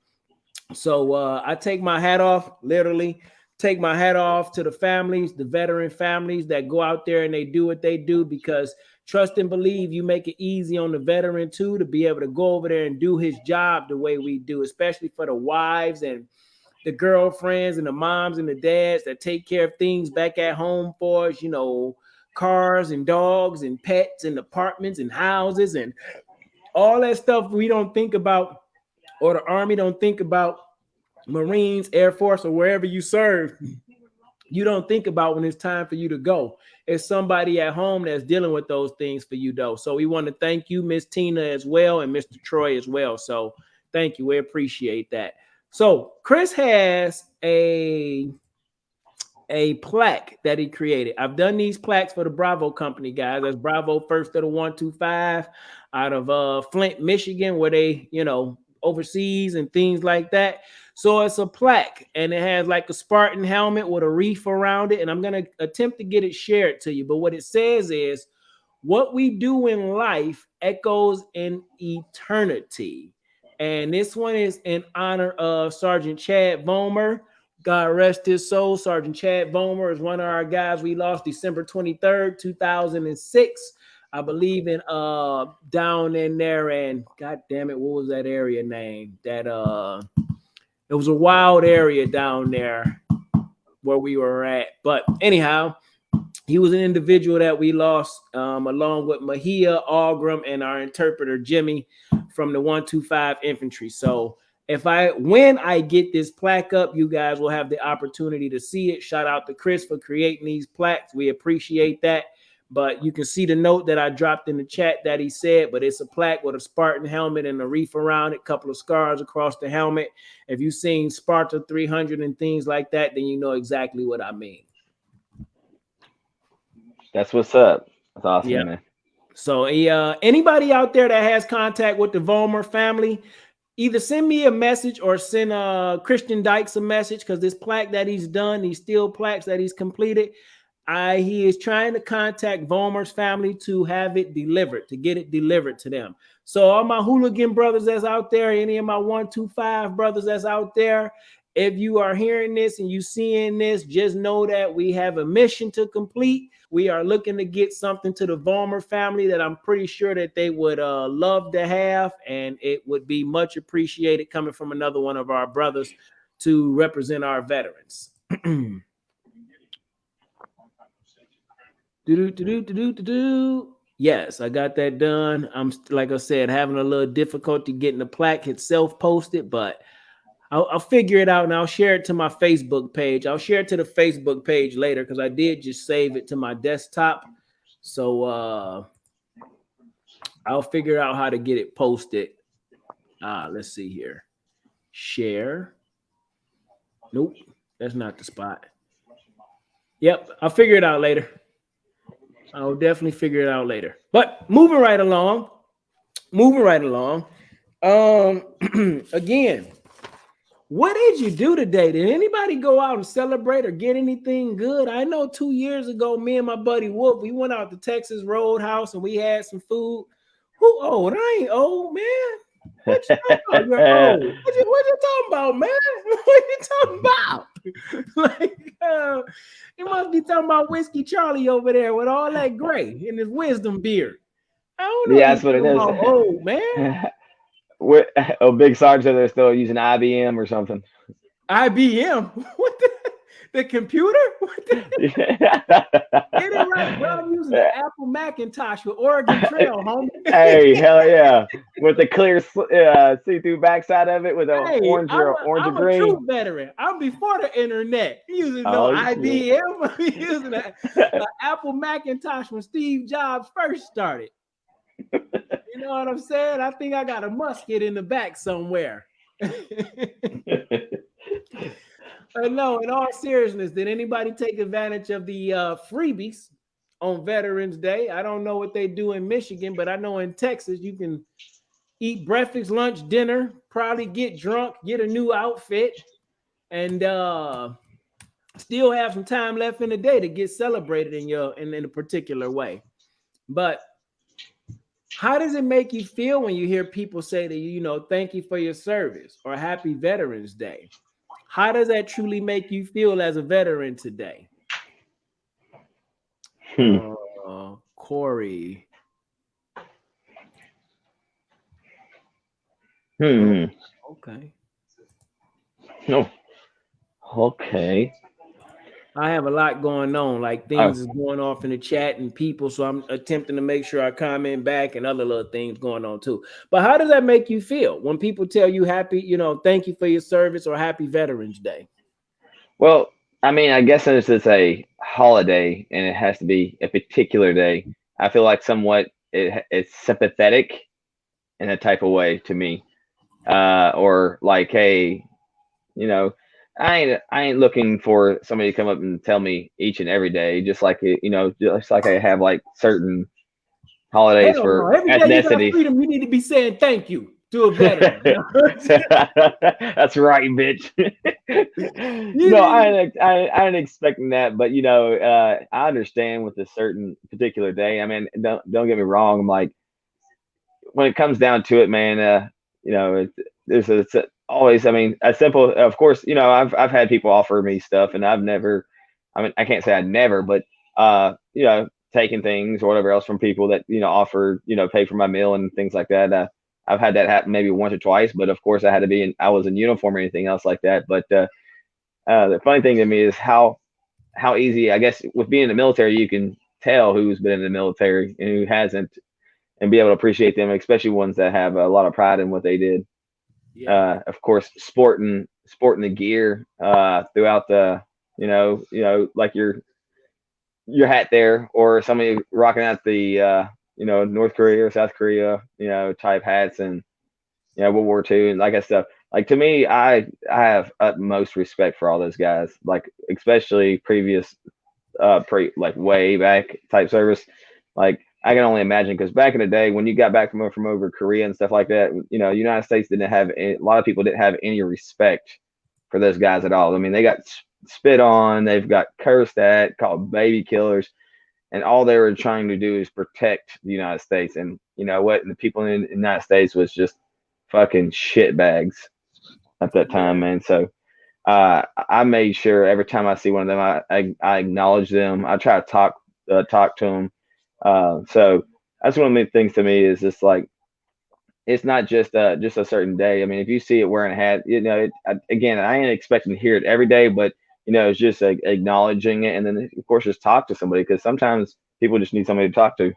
So I take my hat off, literally take my hat off to the families, the veteran families that go out there and they do what they do, because trust and believe you make it easy on the veteran too to be able to go over there and do his job the way we do, especially for the wives and the girlfriends and the moms and the dads that take care of things back at home for us, cars and dogs and pets and apartments and houses and all that stuff we don't think about, or the Army don't think about, Marines, Air Force, or wherever you serve, you don't think about when it's time for you to go. It's somebody at home that's dealing with those things for you, though. So we want to thank you, Miss Tina, as well, and Mr. Troy as well. So thank you. We appreciate that. So Chris has a plaque that he created. I've done these plaques for the Bravo Company, guys. That's Bravo First of the 125 out of Flint, Michigan, where they, overseas and things like that. So it's a plaque and it has like a Spartan helmet with a reef around it. And I'm going to attempt to get it shared to you. But what it says is, what we do in life echoes in eternity. And this one is in honor of Sergeant Chad Vollmer. God rest his soul. Sergeant Chad Vollmer is one of our guys we lost December 23rd, 2006. I believe in down in there, and god damn it, what was that area name? That it was a wild area down there where we were at. But anyhow, he was an individual that we lost, along with Mahia Algram and our interpreter Jimmy from the 125 Infantry. So when I get this plaque up, you guys will have the opportunity to see it. Shout out to Chris for creating these plaques. We appreciate that. But you can see the note that I dropped in the chat that he said, but it's a plaque with a Spartan helmet and a reef around it, couple of scars across the helmet. If you've seen Sparta 300 and things like that, then you know exactly what I mean. That's what's up. That's awesome, Yeah. man. So anybody out there that has contact with the Vollmer family, either send me a message or send Christian Dykes a message, because this plaque that he's done, these steel plaques that he's completed, he is trying to contact Vollmer's family to have it delivered, to get it delivered to them. So all my hooligan brothers that's out there, any of my 125 brothers that's out there, if you are hearing this and you seeing this, just know that we have a mission to complete. We are looking to get something to the Vollmer family that I'm pretty sure that they would love to have, and it would be much appreciated coming from another one of our brothers to represent our veterans. Yes, I got that done. I'm, like I said, having a little difficulty getting the plaque itself posted, but I'll figure it out and I'll share it to my Facebook page. I'll share it to the Facebook page later because I did just save it to my desktop. So I'll figure out how to get it posted. Let's see here. Share. Nope, that's not the spot. Yep, I'll figure it out later. I'll definitely figure it out later. But moving right along. Again, what did you do today? Did anybody go out and celebrate or get anything good? I know 2 years ago, me and my buddy Wolf, we went out to Texas Roadhouse and we had some food. Who old? I ain't old, man. What you talking about? You're old. What you talking about, man? What you talking about? Like, you must be talking about Whiskey Charlie over there with all that gray in his wisdom beard. I don't know. Yeah, You that's what it talking is. about old, man? Oh, big sergeant, they're still using IBM or something. IBM? What the computer? What the? Get it right, bro. I'm using the Apple Macintosh with Oregon Trail, homie. Hey, hell yeah! With the clear see-through backside of it with a Hey, orange or I'm a green. true veteran. I'm before the internet. I'm using no Oh shit! IBM. I'm using an Apple Macintosh when Steve Jobs first started. You know what I'm saying? I think I got a musket in the back somewhere. No, in all seriousness, did anybody take advantage of the freebies on Veterans Day? I don't know what they do in Michigan, but I know in Texas you can eat breakfast, lunch, dinner, probably get drunk, get a new outfit, and still have some time left in the day to get celebrated in a particular way. But how does it make you feel when you hear people say to you, thank you for your service or Happy Veterans Day? How does that truly make you feel as a veteran today? Corey. Okay. No. Okay. I have a lot going on, like things is going off in the chat and people, so I'm attempting to make sure I comment back and other little things going on too. But how does that make you feel when people tell you happy, thank you for your service or Happy Veterans Day? Well, I mean, I guess since it's a holiday and it has to be a particular day, I feel like somewhat it's sympathetic in a type of way to me, or like, hey, I ain't looking for somebody to come up and tell me each and every day, just like just like I have like certain holidays for every day you got freedom, you need to be saying thank you to a veteran. That's right, bitch. No, I ain't expecting that, but I understand with a certain particular day. I mean, don't get me wrong. I'm like, when it comes down to it, man, it's always, I mean, as simple, of course, I've had people offer me stuff and I've never, I mean, I can't say I never, but, taking things or whatever else from people that, offer, pay for my meal and things like that. I've had that happen maybe once or twice, but of course I was in uniform or anything else like that. But, the funny thing to me is how easy, I guess, with being in the military, you can tell who's been in the military and who hasn't, and be able to appreciate them, especially ones that have a lot of pride in what they did. Yeah. Of course, sporting the gear throughout the, like your hat there, or somebody rocking out the North Korea or South Korea type hats, and World War II and like that stuff. Like to me, I have utmost respect for all those guys. Like especially previous like way back type service. Like I can only imagine because back in the day when you got back from over Korea and stuff like that, United States didn't have a lot of people didn't have any respect for those guys at all. I mean, they got spit on, they've got cursed at, called baby killers, and all they were trying to do is protect the United States. And you know what? The people in the United States was just fucking shit bags at that time, Yeah. man. So I made sure every time I see one of them, I acknowledge them. I try to talk to them. So that's one of the things to me is just like it's not just a certain day. I mean, if you see it wearing a hat, again, I ain't expecting to hear it every day, but it's just acknowledging it, and then of course just talk to somebody because sometimes people just need somebody to talk to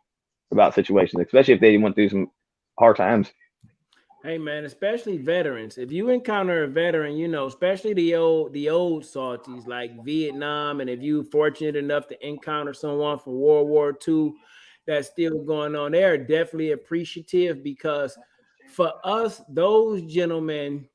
about situations, especially if they went through some hard times. Hey man, especially veterans. If you encounter a veteran, especially the old salties like Vietnam, and if you fortunate enough to encounter someone from World War II that's still going on, they are definitely appreciative because for us, those gentlemen,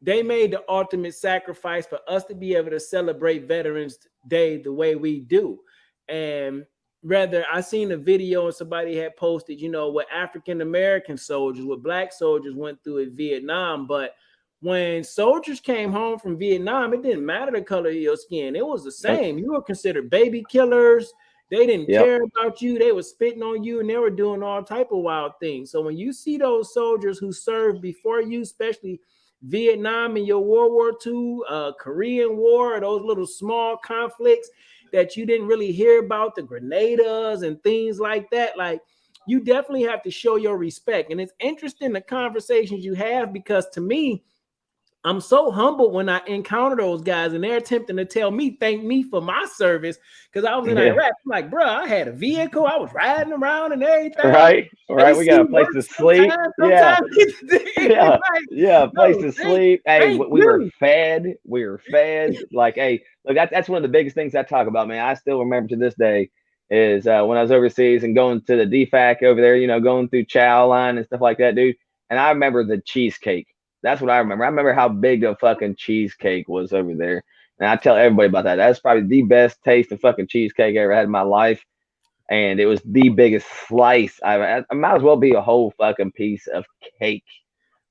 they made the ultimate sacrifice for us to be able to celebrate Veterans Day the way we do. And rather, I seen a video and somebody had posted, what African American soldiers, what black soldiers went through in Vietnam. But when soldiers came home from Vietnam, it didn't matter the color of your skin. It was the Yep. same. You were considered baby killers. They didn't Yep. care about you. They were spitting on you and they were doing all type of wild things. So when you see those soldiers who served before you, especially Vietnam and your World War II, Korean War, those little small conflicts that you didn't really hear about, the Grenadas and things like that. Like, you definitely have to show your respect. And it's interesting the conversations you have because to me, I'm so humbled when I encounter those guys and they're attempting to tell me, thank me for my service because I was in Yeah. Iraq. I'm like, bro, I had a vehicle, I was riding around and everything. Right. Right. We AC got a place to works sleep. sometimes. Yeah. Sometimes it's Yeah, like, yeah, place no, to thank, sleep. Hey, thank we were you. fed. We were fed. Like, hey, look, that's one of the biggest things I talk about, man. I still remember to this day is when I was overseas and going to the DFAC over there, going through chow line and stuff like that, dude. And I remember the cheesecake. That's what I remember. I remember how big the fucking cheesecake was over there. And I tell everybody about that. That's probably the best taste of fucking cheesecake I ever had in my life, and it was the biggest slice. I might as well be a whole fucking piece of cake.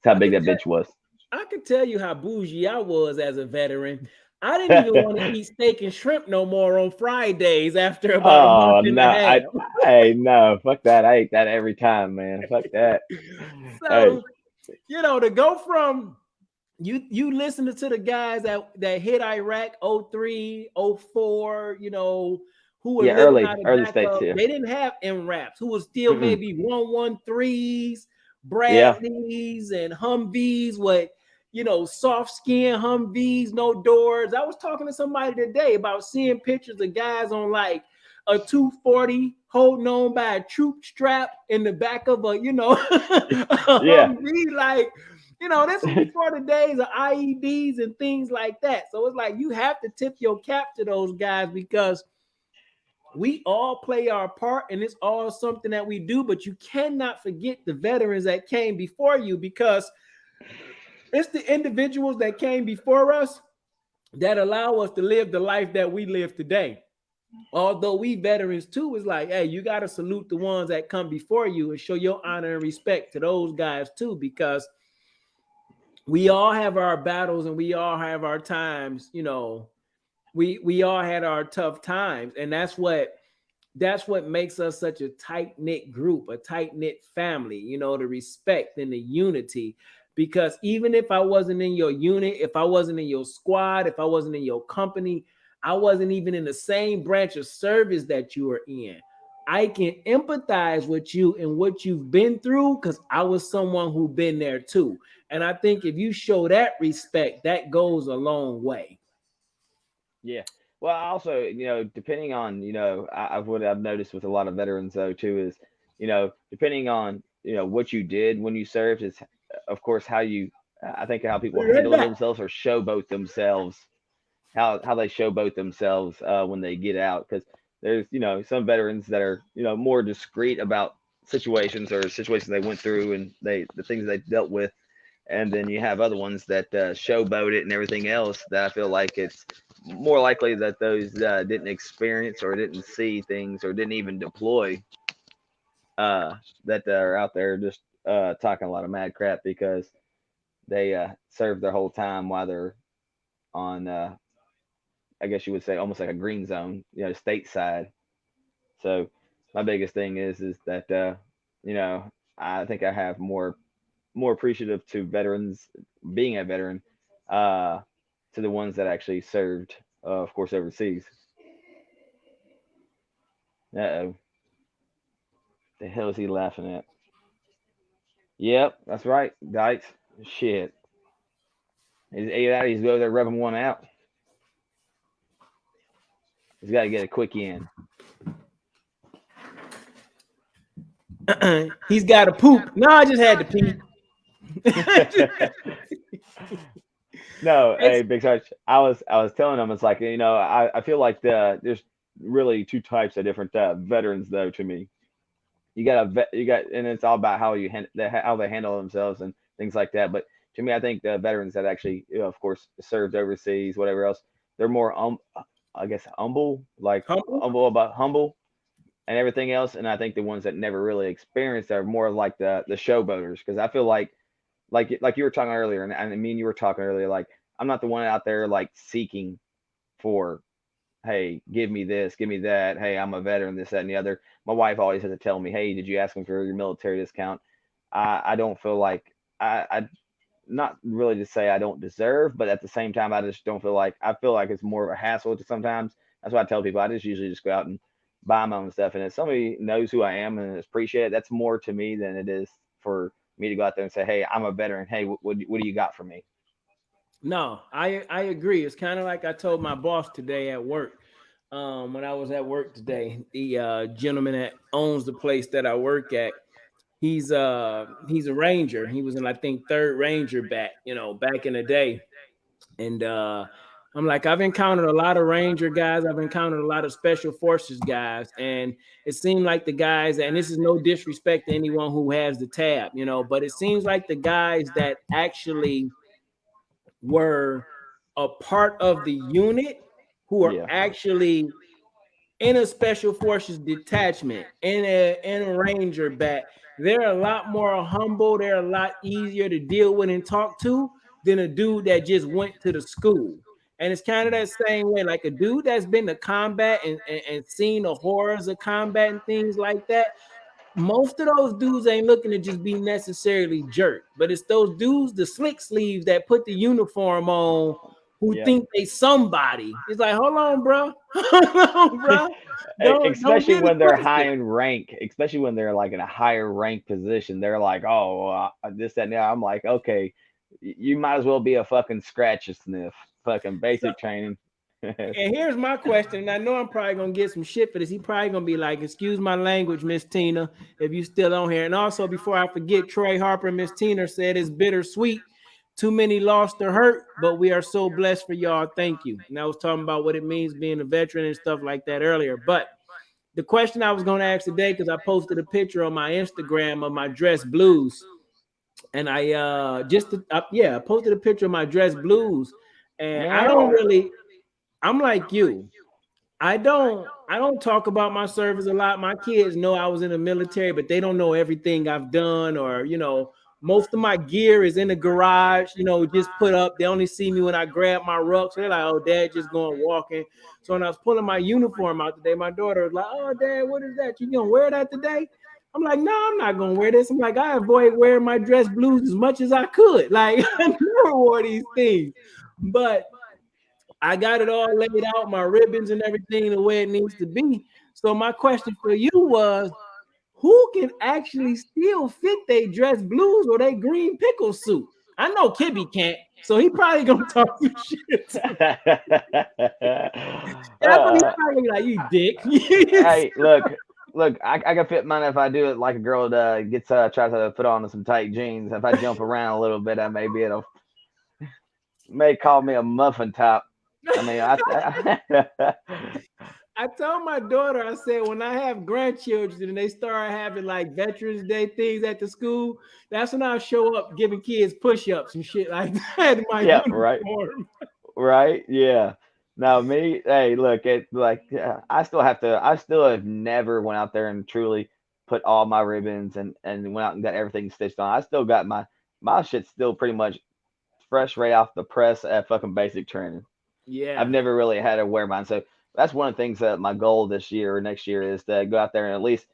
That's how I big could that bitch was. I could tell you how bougie I was as a veteran. I didn't even want to eat steak and shrimp no more on Fridays after about a month Oh and no, a I half. hey no, fuck that. I ate that every time, man. Fuck that. Hey, So, to go from you listening to the guys that hit Iraq 03, 04, who were yeah, living out of early states backup. here. They didn't have MRAPs, who was still Mm-mm. maybe 113s, Yeah, Bradleys, and Humvees with soft skin Humvees, no doors. I was talking to somebody today about seeing pictures of guys on like a 240 holding on by a troop strap in the back of a a yeah, Humvee. Like, this was before the days of IEDs and things like that. So it's like you have to tip your cap to those guys because we all play our part and it's all something that we do, but you cannot forget the veterans that came before you because it's the individuals that came before us that allow us to live the life that we live today. Although we veterans too, is like, hey, you got to salute the ones that come before you and show your honor and respect to those guys too, because we all have our battles and we all have our times. We all had our tough times, and that's what makes us such a tight knit group, a tight knit family. The respect and the unity. Because even if I wasn't in your unit, if I wasn't in your squad, if I wasn't in your company, I wasn't even in the same branch of service that you are in, I can empathize with you and what you've been through because I was someone who been there too. And I think if you show that respect, that goes a long way. yeah. Well, also, depending on, what I've noticed with a lot of veterans though too is, depending on, what you did when you served is, of course, how you, I think how people Right handle back. themselves or showboat themselves, how they showboat themselves when they get out. Because There's some veterans that are more discreet about situations they went through and the things they dealt with, and then you have other ones that showboat it and everything else. That I feel like it's more likely that those didn't experience or didn't see things or didn't even deploy, that are out there just talking a lot of mad crap because they served their whole time while they're on, I guess you would say, almost like a green zone, stateside. So my biggest thing is that you know I think I have more appreciative to veterans, being a veteran, uh, to the ones that actually served, of course, overseas. Uh-oh, the hell is he laughing at? Yep, that's right, Dykes. Shit, he's over there rubbing one out. He's got to get a quickie in. He's got to poop. No, I just had to pee. No, It's hey, Big Sarge. I was telling him, it's like, I feel like there's really two types of different veterans though to me. And it's all about how how they handle themselves and things like that. But to me, I think the veterans that actually, of course, served overseas, whatever else, they're more I guess humble, like humble. humble and everything else. And I think the ones that never really experienced are more like the showboaters, because I feel like you were talking earlier, and I mean you were talking earlier, like I'm not the one out there like seeking for, hey, give me this, give me that. Hey, I'm a veteran, this, that, and the other. My wife always had to tell me, hey, did you ask him for your military discount? I don't feel like I not really to say I don't deserve, but at the same time, I just don't feel like I feel like it's more of a hassle to sometimes. That's why I tell people I just usually just go out and buy my own stuff. And if somebody knows who I am and appreciate it, that's more to me than it is for me to go out there and say, hey, I'm a veteran. Hey, what do you got for me? No, I agree. It's kind of like I told my boss today at work. When I was at work today, the gentleman that owns the place that I work at, he's a ranger. He was in, I think, third ranger back, back in the day. And I'm like, I've encountered a lot of ranger guys. I've encountered a lot of special forces guys, and it seemed like the guys, and this is no disrespect to anyone who has the tab, but it seems like the guys that actually were a part of the unit, who are Yeah, actually in a special forces detachment, in a ranger bat, they're a lot more humble. They're a lot easier to deal with and talk to than a dude that just went to the school. And it's kind of that same way, like a dude that's been to combat and seen the horrors of combat and things like that. Most of those dudes ain't looking to just be necessarily jerk, but it's those dudes, the slick sleeves that put the uniform on, who yeah. think they somebody. It's like, hold on, bro, hold on, bro. Don't Especially get it when they're high twisted. in rank, especially when they're like in a higher rank position, they're like, oh, this, that, and that. I'm like, okay, you might as well be a fucking scratch and sniff, fucking So, basic training. and here's my question, and I know I'm probably gonna get some shit for this. He probably gonna be like, "Excuse my language, Miss Tina, if you still on here." And also, before I forget, Troy Harper and Miss Tina said it's bittersweet. Too many lost or hurt, but we are so blessed for y'all. Thank you. And I was talking about what it means being a veteran and stuff like that earlier. But the question I was going to ask today, because I posted a picture on my Instagram of my dress blues, and I I posted a picture of my dress blues, and I don't Meow. really. I'm like you. I don't talk about my service a lot. My kids know I was in the military, but they don't know everything I've done, or most of my gear is in the garage, just put up. They only see me when I grab my ruck. So they're like, "Oh, dad just going walking." So when I was pulling my uniform out today, my daughter was like, "Oh, dad, what is that? You gonna wear that today?" I'm like, "No, I'm not gonna wear this." I'm like, I avoid wearing my dress blues as much as I could. Like I never wore these things. But I got it all laid out, my ribbons and everything the way it needs to be. So my question for you was, who can actually still fit they dress blues or they green pickle suit? I know Kibby can't, so he probably gonna talk some shit. That's what he's uh, probably like, you dick. hey, look, I can fit mine if I do it like a girl gets tries to put on some tight jeans. If I jump around a little bit, I maybe it'll may call me a muffin top. I mean, I told my daughter, I said, when I have grandchildren and they start having like Veterans Day things at the school, that's when I'll show up giving kids push-ups and shit like that in my Yeah, right. uniform. Right? Yeah. Now me, hey, look, it like I still have to. I still have never went out there and truly put all my ribbons and went out and got everything stitched on. I still got my shit still pretty much fresh right off the press at fucking basic training. I've Yeah. never really had to wear mine, so that's one of the things that my goal this year or next year is to go out there and at least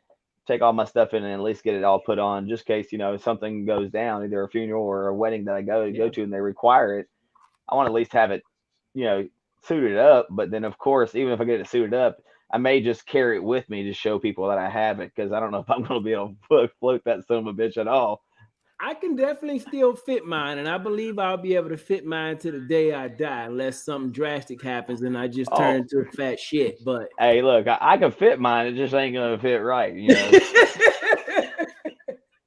take all my stuff in and at least get it all put on, just in case something goes down, either a funeral or a wedding that I go Yeah. to and they require it. I want to at least have it, you know, suited up. But then, of course, even if I get it suited up, I may just carry it with me to show people that I have it because I don't know if I'm going to be able to float that son of a bitch at all. I can definitely still fit mine, and I believe I'll be able to fit mine to the day I die, unless something drastic happens and I just turn Oh, into a fat shit. But hey, look, I can fit mine. It just ain't going to fit right.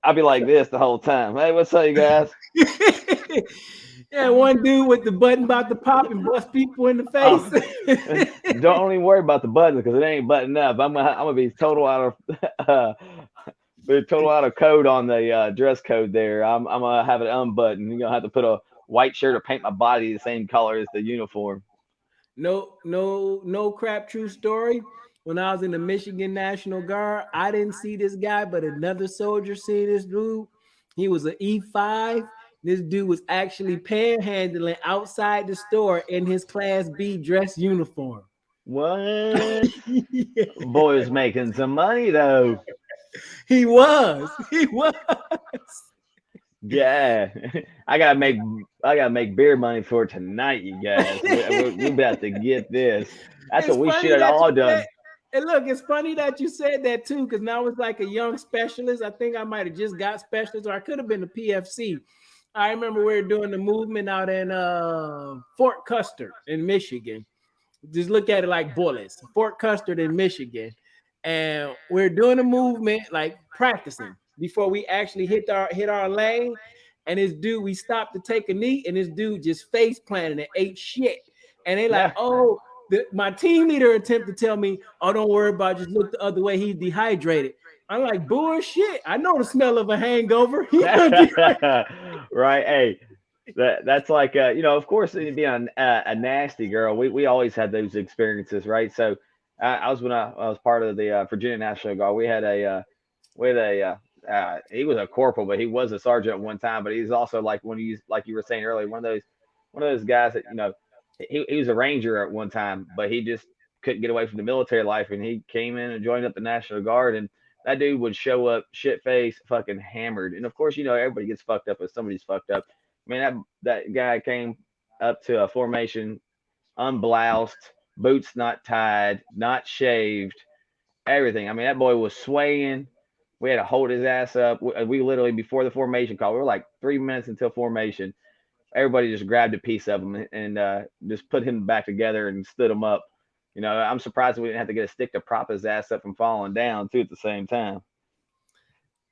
I'll be like this the whole time. Hey, what's up, you guys? yeah, one dude with the button about to pop and bust people in the Oh, face. don't even worry about the buttons because it ain't buttoned up. I'm gonna be total out of total out of code on the dress code there. I'm gonna have it unbuttoned. You're gonna have to put a white shirt or paint my body the same color as the uniform. No crap. True story. When I was in the Michigan National Guard, I didn't see this guy, but another soldier seen this dude. He was an E5. This dude was actually panhandling outside the store in his Class B dress uniform. What? Yeah, Boy was making some money though. he was. He was. Yeah, I gotta make beer money for tonight, you guys. We about to get this. That's It's what we should funny have that you all said. done. And look, it's funny that you said that too, because now it's like a young specialist. I think I might have just got specialist, or I could have been a PFC. I remember we were doing the movement out in Fort Custer in Michigan. Just look at it like bullets. Fort Custer in Michigan, and we're doing a movement like practicing before we actually hit our lane. And this dude, we stopped to take a knee, and this dude just face planted and ate shit. And they like, Yeah. oh, my team leader attempted to tell me, oh, don't worry about it, just look the other way. He's dehydrated. I'm like, bullshit. I know the smell of a hangover. He couldn't Right. Hey, that's like of course being a nasty girl. We always had those experiences, right? So I was when I was part of the Virginia National Guard. We had a he was a corporal, but he was a sergeant at one time. But he's also like when you like you were saying earlier, one of those guys that he was a ranger at one time, but he just couldn't get away from the military life, and he came in and joined up the National Guard, and that dude would show up shit face, fucking hammered, and of course everybody gets fucked up if somebody's fucked up. I mean that guy came up to a formation unbloused, boots not tied, not shaved, everything. I mean that boy was swaying. We had to hold his ass up. We literally before the formation call, we were like 3 minutes until formation, everybody just grabbed a piece of him and just put him back together and stood him up. I'm surprised we didn't have to get a stick to prop his ass up from falling down too at the same time.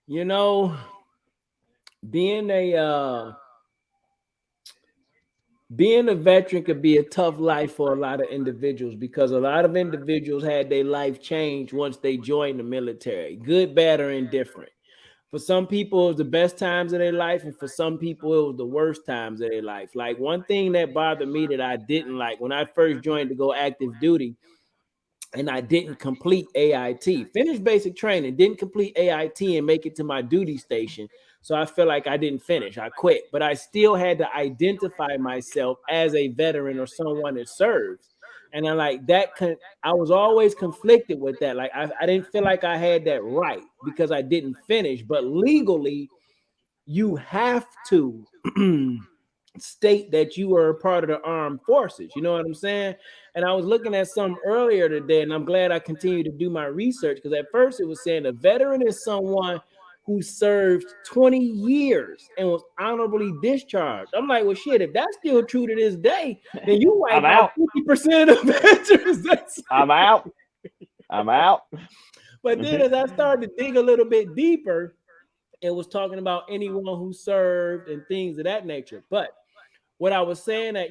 you know, being a being a veteran could be a tough life for a lot of individuals because a lot of individuals had their life changed once they joined the military, good, bad, or indifferent. For some people, it was the best times of their life, and for some people, it was the worst times of their life. Like one thing that bothered me that I didn't like when I first joined to go active duty, and I didn't complete AIT. Finished basic training, didn't complete AIT and make it to my duty station. So I feel like I didn't finish. I quit, but I still had to identify myself as a veteran or someone that serves. And I like that. I was always conflicted with that. Like I didn't feel like I had that right because I didn't finish. But legally, you have to state that you are a part of the armed forces. You know what I'm saying? And I was looking at some earlier today, and I'm glad I continue to do my research because at first it was saying a veteran is someone who served 20 years and was honorably discharged. I'm like, well, shit, if that's still true to this day, then you I'm wipe out out. 50% of the veterans. I'm out. I'm out. But then as I started to dig a little bit deeper, it was talking about anyone who served and things of that nature. But what I was saying that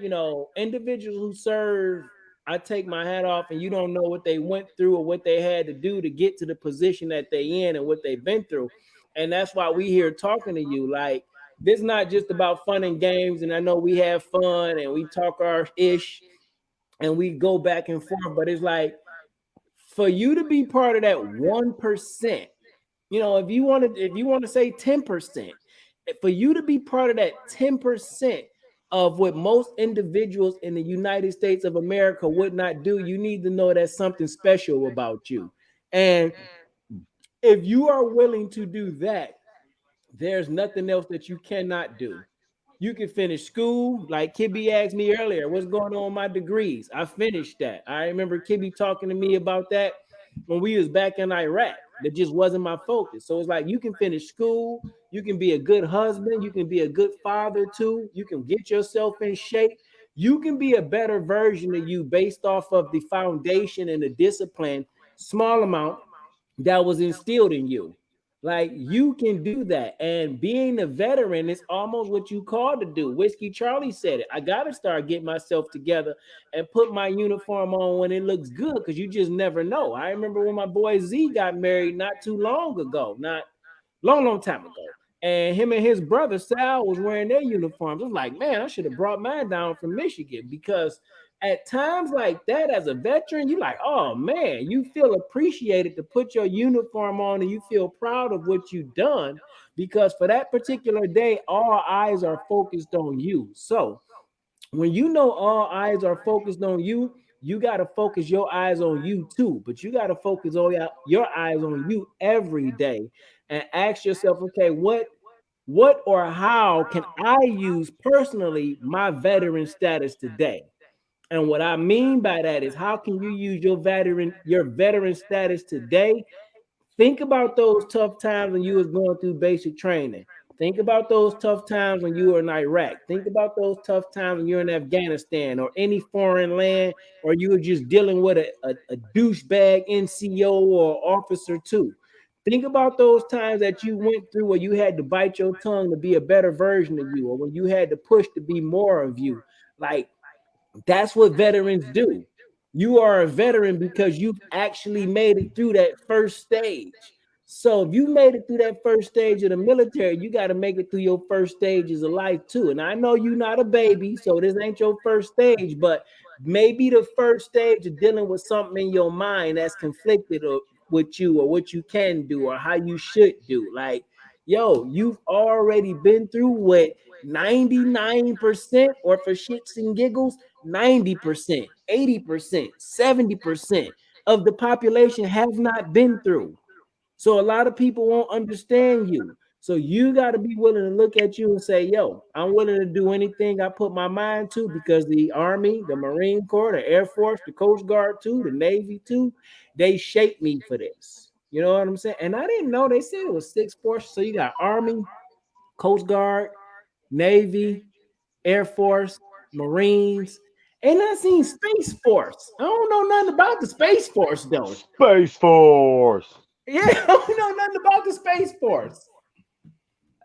individuals who serve I take my hat off, and you don't know what they went through or what they had to do to get to the position that they in and what they've been through. And that's why we here talking to you. Like, this is not just about fun and games. And I know we have fun and we talk our ish and we go back and forth, but it's like, for you to be part of that 1%, if you want to say 10%, for you to be part of that 10% of what most individuals in the United States of America would not do, you need to know that something special about you. And if you are willing to do that, there's nothing else that you cannot do. You can finish school. Like Kibby asked me earlier, what's going on with my degrees? I finished that. I remember Kibby talking to me about that when we was back in Iraq. That just wasn't my focus. So it's like, you can finish school, you can be a good husband, you can be a good father too, you can get yourself in shape, you can be a better version of you based off of the foundation and the discipline, small amount, that was instilled in you. Like, you can do that. And being a veteran is almost what you called to do. Whiskey Charlie said it. I gotta start getting myself together and put my uniform on when it looks good, because you just never know. I remember when my boy Z got married not too long ago, not long time ago. And him and his brother Sal was wearing their uniforms. I was like, man, I should have brought mine down from Michigan, because at times like that, as a veteran, you like, oh man, you feel appreciated to put your uniform on, and you feel proud of what you've done, because for that particular day, all eyes are focused on you. So when you know all eyes are focused on you, you got to focus your eyes on you too. But you got to focus on your eyes on you every day, and ask yourself, okay, what or how can I use personally my veteran status today? And what I mean by that is, how can you use your veteran status today? Think about those tough times when you was going through basic training. Think about those tough times when you were in Iraq. Think about those tough times when you're in Afghanistan or any foreign land, or you were just dealing with a douchebag NCO or officer too. Think about those times that you went through where you had to bite your tongue to be a better version of you, or when you had to push to be more of you. Like, that's what veterans do. You are a veteran because you've actually made it through that first stage. So if you made it through that first stage of the military, you got to make it through your first stages of life too. And I know you're not a baby, so this ain't your first stage, but maybe the first stage of dealing with something in your mind that's conflicted with you, or what you can do, or how you should do. Like, yo, you've already been through what 99%, or for shits and giggles, 90%, 80%, 70% of the population have not been through. So a lot of people won't understand you. So you got to be willing to look at you and say, yo, I'm willing to do anything I put my mind to, because the Army, the Marine Corps, the Air Force, the Coast Guard too, the Navy too, they shaped me for this. You know what I'm saying? And I didn't know they said it was 6 forces. So you got Army, Coast Guard, Navy, Air Force, Marines, and I seen Space Force. I don't know nothing about the Space Force though. Space Force. Yeah, I don't know nothing about the Space Force.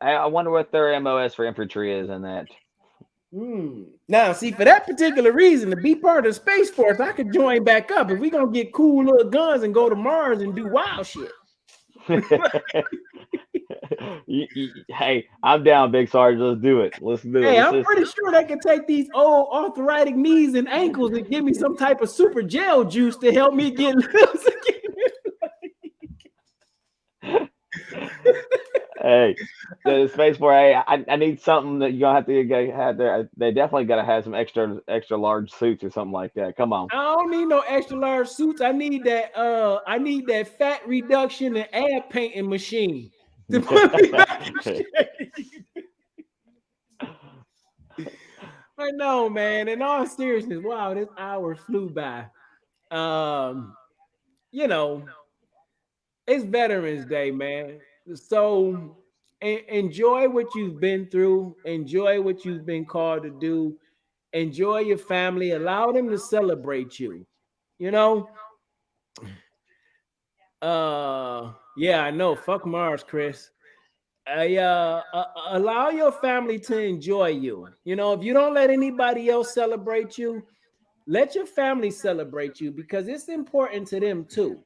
I wonder what their MOS for infantry is in that. Now, see, for that particular reason, to be part of the Space Force, I could join back up if we gonna get cool little guns and go to Mars and do wild shit. Hey, I'm down, Big Sarge. Let's do it. Let's do it. Hey, Let's I'm pretty sure they can take these old arthritic knees and ankles and give me some type of super gel juice to help me get loose again. Hey, the Space Force. Hey, I need something that you're gonna have to have there. They definitely gotta have some extra large suits or something like that. Come on. I don't need no extra large suits. I need that. I need that fat reduction and ab painting machine to put me back in shape. I know, man. In all seriousness, wow, this hour flew by. Um, you know, it's Veterans Day, man. So enjoy what you've been through. Enjoy what you've been called to do. Enjoy your family. Allow them to celebrate you. You know, yeah, I know. Fuck Mars, Chris. Allow your family to enjoy you. You know, if you don't let anybody else celebrate you, let your family celebrate you because it's important to them too.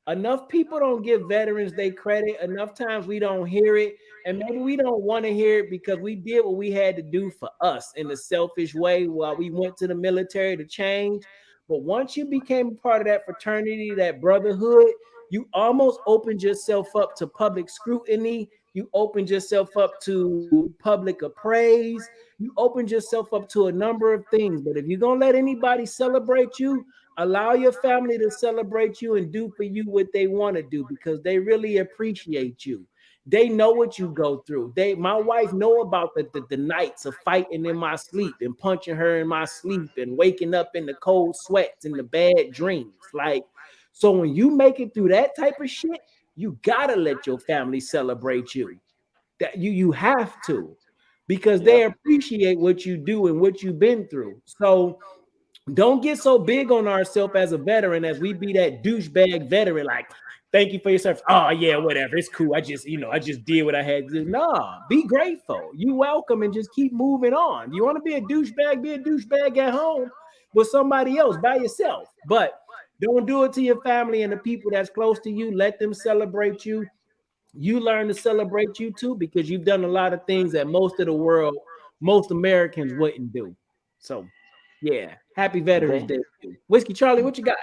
Enough people don't give veterans they credit. Enough times we don't hear it. And maybe we don't want to hear it because we did what we had to do for us in a selfish way while we went to the military to change. But once you became a part of that fraternity, that brotherhood, you almost opened yourself up to public scrutiny. You opened yourself up to public appraise. You opened yourself up to a number of things. But if you're going to let anybody celebrate you, allow your family to celebrate you and do for you what they want to do because they really appreciate you. They know what you go through. My wife know about the nights of fighting in my sleep and punching her in my sleep and waking up in the cold sweats and the bad dreams. Like, so when you make it through that type of shit, you gotta let your family celebrate you. That you have to, because they Yep. appreciate what you do and what you've been through. So don't get so big on ourselves as a veteran as we be that douchebag veteran. Like, thank you for your service. Oh yeah, whatever. It's cool. I just did what I had to do. Nah, be grateful. You welcome and just keep moving on. You want to be a douchebag? Be a douchebag at home with somebody else by yourself. But don't do it to your family and the people that's close to you. Let them celebrate you. You learn to celebrate you too because you've done a lot of things that most of the world, most Americans wouldn't do. So, yeah, happy Veterans Damn. Day to you. Whiskey Charlie, what you got?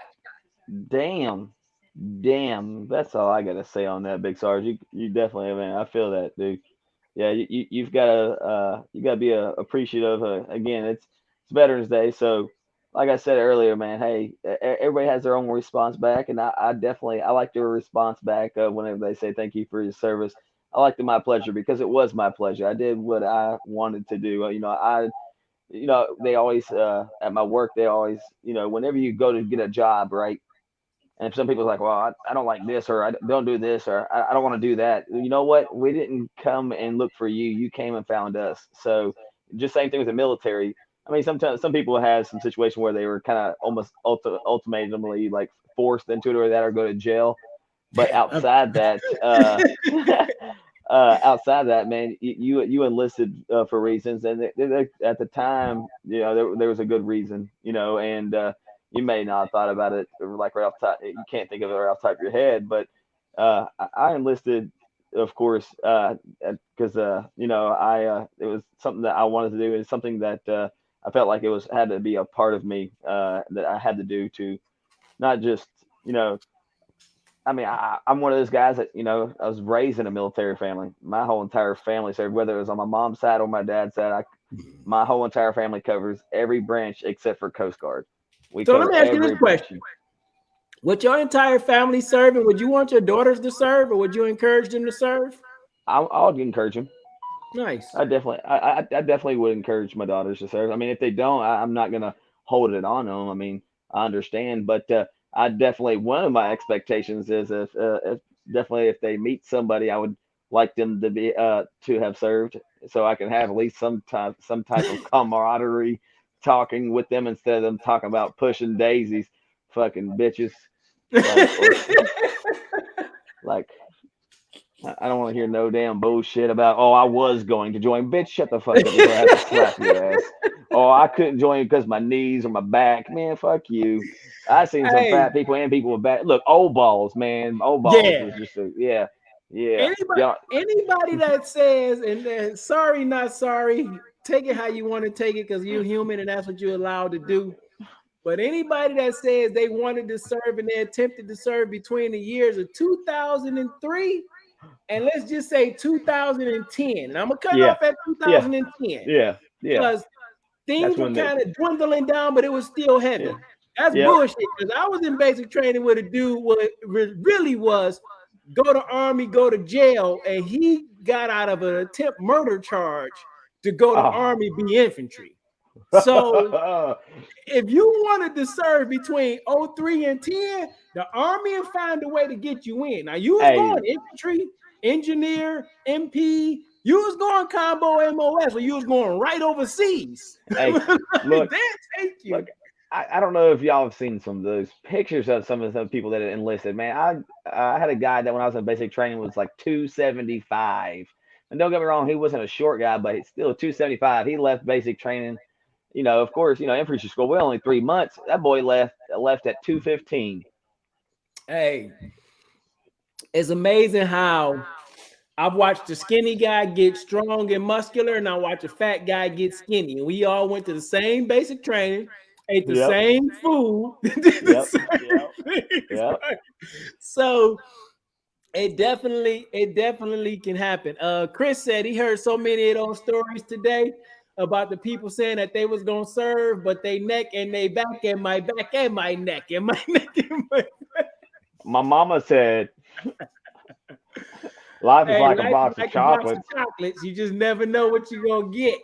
Damn. Damn. That's all I gotta say on that, Big Sarge. You definitely, man. I feel that, dude. Yeah, you've got to be appreciative. Again, it's Veterans Day, so like I said earlier, man. Hey, everybody has their own response back, and I definitely I like their response back whenever they say thank you for your service. I like the my pleasure because it was my pleasure. I did what I wanted to do. They always at my work they always whenever you go to get a job, right? And some people's like, well, I don't like this, or I don't do this, or I don't want to do that. You know what? We didn't come and look for you. You came and found us. So just same thing with the military. I mean, sometimes some people have some situation where they were kind of almost ultimately like forced into it or that or go to jail. But outside that, man, you enlisted for reasons, and at the time, there was a good reason, and you may not have thought about it like right off the top. You can't think of it right off the top of your head, but I enlisted, of course, because it was something that I wanted to do, and something that I felt like it was had to be a part of me that I had to do to not just you know I mean, I'm one of those guys that, I was raised in a military family. My whole entire family served, whether it was on my mom's side or my dad's side. My whole entire family covers every branch except for Coast Guard. We So let cover me ask you this every branch. question. Would your entire family serve, and would you want your daughters to serve, or would you encourage them to serve? I'll encourage them. Nice. I definitely would encourage my daughters to serve. I mean, if they don't, I'm not gonna hold it on them. I mean, I understand, but I definitely one of my expectations is if definitely if they meet somebody, I would like them to have served, so I can have at least some type of camaraderie talking with them instead of them talking about pushing daisies, fucking bitches, like I don't want to hear no damn bullshit about, oh, I was going to join. Bitch, shut the fuck up before I have to slap your ass. Oh, I couldn't join because my knees or my back. Man, fuck you. I seen some Hey, fat people and people with back. Look, old balls, man. Old balls yeah. was just yeah, yeah, Anybody, yeah. anybody that says and sorry, not sorry, take it how you want to take it because you're human and that's what you're allowed to do. But anybody that says they wanted to serve and they attempted to serve between the years of 2003 and let's just say 2010, and I'm gonna cut Yeah, off at yeah, 2010 yeah, yeah. because That's things were when kind of dwindling down, but it was still yeah, heavy. That's yep. bullshit. Because I was in basic training with a dude what really was go to army, go to jail, and he got out of an attempt murder charge to go to Oh. army be infantry. So if you wanted to serve between '03 and 10, the army will find a way to get you in. Now you was Hey, going infantry, engineer, MP, you was going combo MOS, or you was going right overseas. hey, Like, look, they take you. look, I don't know if y'all have seen some of those pictures of some of the people that enlisted. Man, I had a guy that when I was in basic training was like 275. And don't get me wrong, he wasn't a short guy, but he's still 275. He left basic training of course, infantry school. We're only 3 months. That boy left at 2:15. Hey, it's amazing how I've watched the skinny guy get strong and muscular, and I watch a fat guy get skinny. And we all went to the same basic training, ate the Yep. same food, did the Yep. same things, Yep. right? So it definitely can happen. Chris said he heard so many of those stories today about the people saying that they was gonna serve, but they neck and they back and my neck and my neck and my My mama said life is hey, like a life is box of like a box of chocolates. chocolates. You just never know what you're gonna get.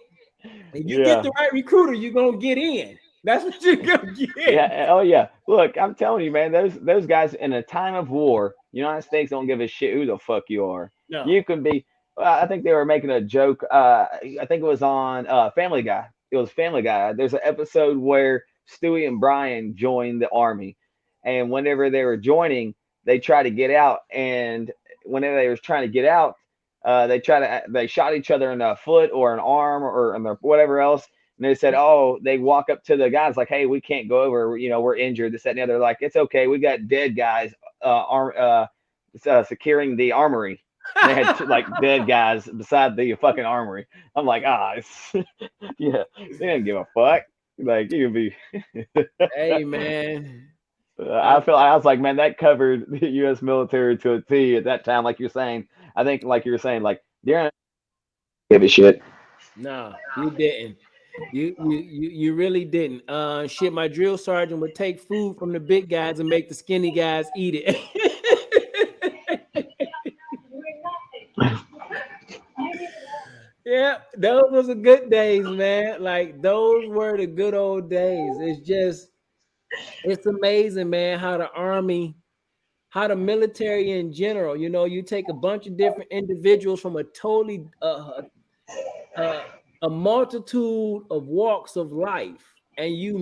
If you get Yeah. the right recruiter, you're gonna get in. That's what you're gonna get. Yeah. Oh yeah. Look, I'm telling you, man. Those guys in a time of war, United States don't give a shit who the fuck you are. No. You can be. I think they were making a joke. I think it was on Family Guy. It was Family Guy. There's an episode where Stewie and Brian joined the army, and whenever they were joining, they tried to get out, and whenever they was trying to get out, they shot each other in the foot or an arm or in the whatever else. And they said, oh, they walk up to the guys like, hey, we can't go over. We're injured. This, that, and the other. Like, it's okay. We got dead guys securing the armory. And they had like dead guys beside the fucking armory. I'm like, yeah, they didn't give a fuck. Like, you could be. Hey man. I feel I was like, man, that covered the U.S. military to a T at that time. Like you're saying, I think, like you were saying, like, they give a shit. No, you didn't. You really didn't. Shit, my drill sergeant would take food from the big guys and make the skinny guys eat it. Yeah, those was the good days, man. Like those were the good old days. It's amazing, man, how the army, how the military in general, you take a bunch of different individuals from a totally uh, a multitude of walks of life, and you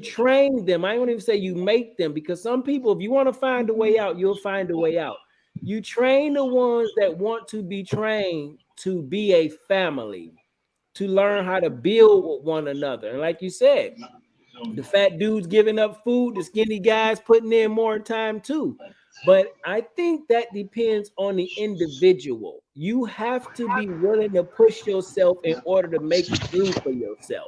train them. I don't even say you make them, because some people, if you want to find a way out, you'll find a way out. You train the ones that want to be trained to be a family, to learn how to build with one another. And like you said, the fat dudes giving up food, the skinny guys putting in more time too. But I think that depends on the individual. You have to be willing to push yourself in order to make it through for yourself.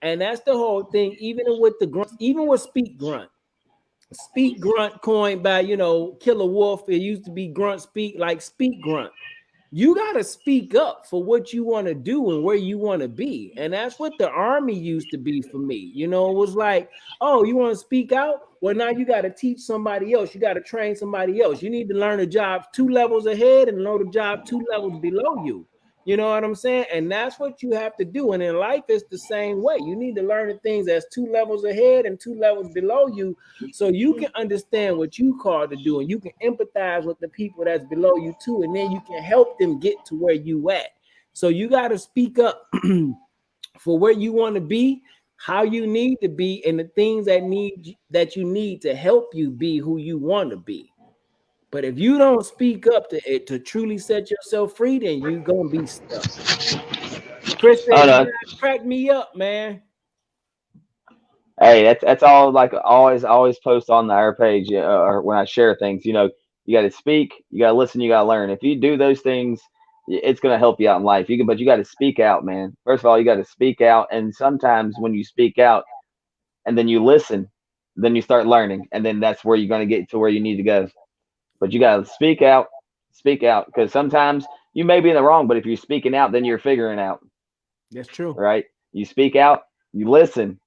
And that's the whole thing, even with the grunts, even with Speak Grunt. Speak Grunt coined by, Killer Wolf. It used to be Grunt Speak, like Speak Grunt. You got to speak up for what you want to do and where you want to be. And that's what the army used to be for me. It was like, oh, you want to speak out? Well, now you got to teach somebody else. You got to train somebody else. You need to learn the job 2 levels ahead and know the job 2 levels below you. You know what I'm saying? And that's what you have to do. And in life, it's the same way. You need to learn the things that's 2 levels ahead and 2 levels below you, so you can understand what you called to do, and you can empathize with the people that's below you too, and then you can help them get to where you at. So you got to speak up for where you want to be, how you need to be, and the things that you need to help you be who you want to be. But if you don't speak up to truly set yourself free, then you're gonna be stuck. Chris Oh said, "You no, guys crack me up, man." hey, that's all. Like always post on our page or when I share things. You got to speak, you got to listen, you got to learn. If you do those things, it's gonna help you out in life. But you got to speak out, man. First of all, you got to speak out, and sometimes when you speak out and then you listen, then you start learning, and then that's where you're gonna get to where you need to go. But you got to speak out, because sometimes you may be in the wrong, but if you're speaking out, then you're figuring out, That's true. right? You speak out, you listen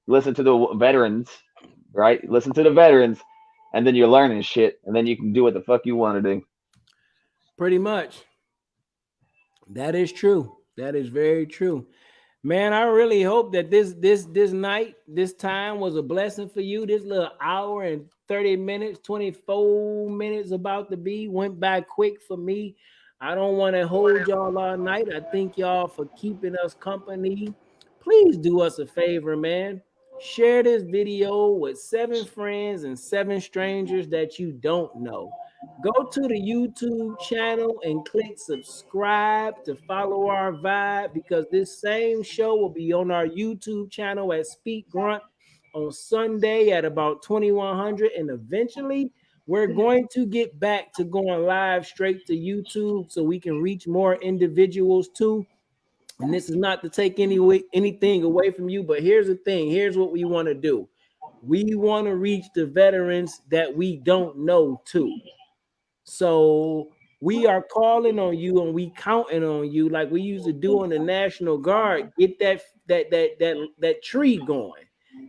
to the veterans, right? Listen to the veterans, and then you're learning shit, and then you can do what the fuck you want to do. Pretty much. That is true. That is very true. Man, I really hope that this night, this time was a blessing for you. This little hour and 30 minutes, 24 minutes about to be went by quick for me. I don't want to hold y'all all night. I thank y'all for keeping us company. Please do us a favor, man. Share this video with 7 friends and 7 strangers that you don't know. Go to the YouTube channel and click subscribe to follow our vibe, because this same show will be on our YouTube channel at Speak Grunt on Sunday at about 2100. And eventually, we're going to get back to going live straight to YouTube so we can reach more individuals too. And this is not to take anything away from you, but here's the thing. Here's what we want to do. We want to reach the veterans that we don't know too. So we are calling on you and we counting on you like we used to do on the National Guard. Get that tree going,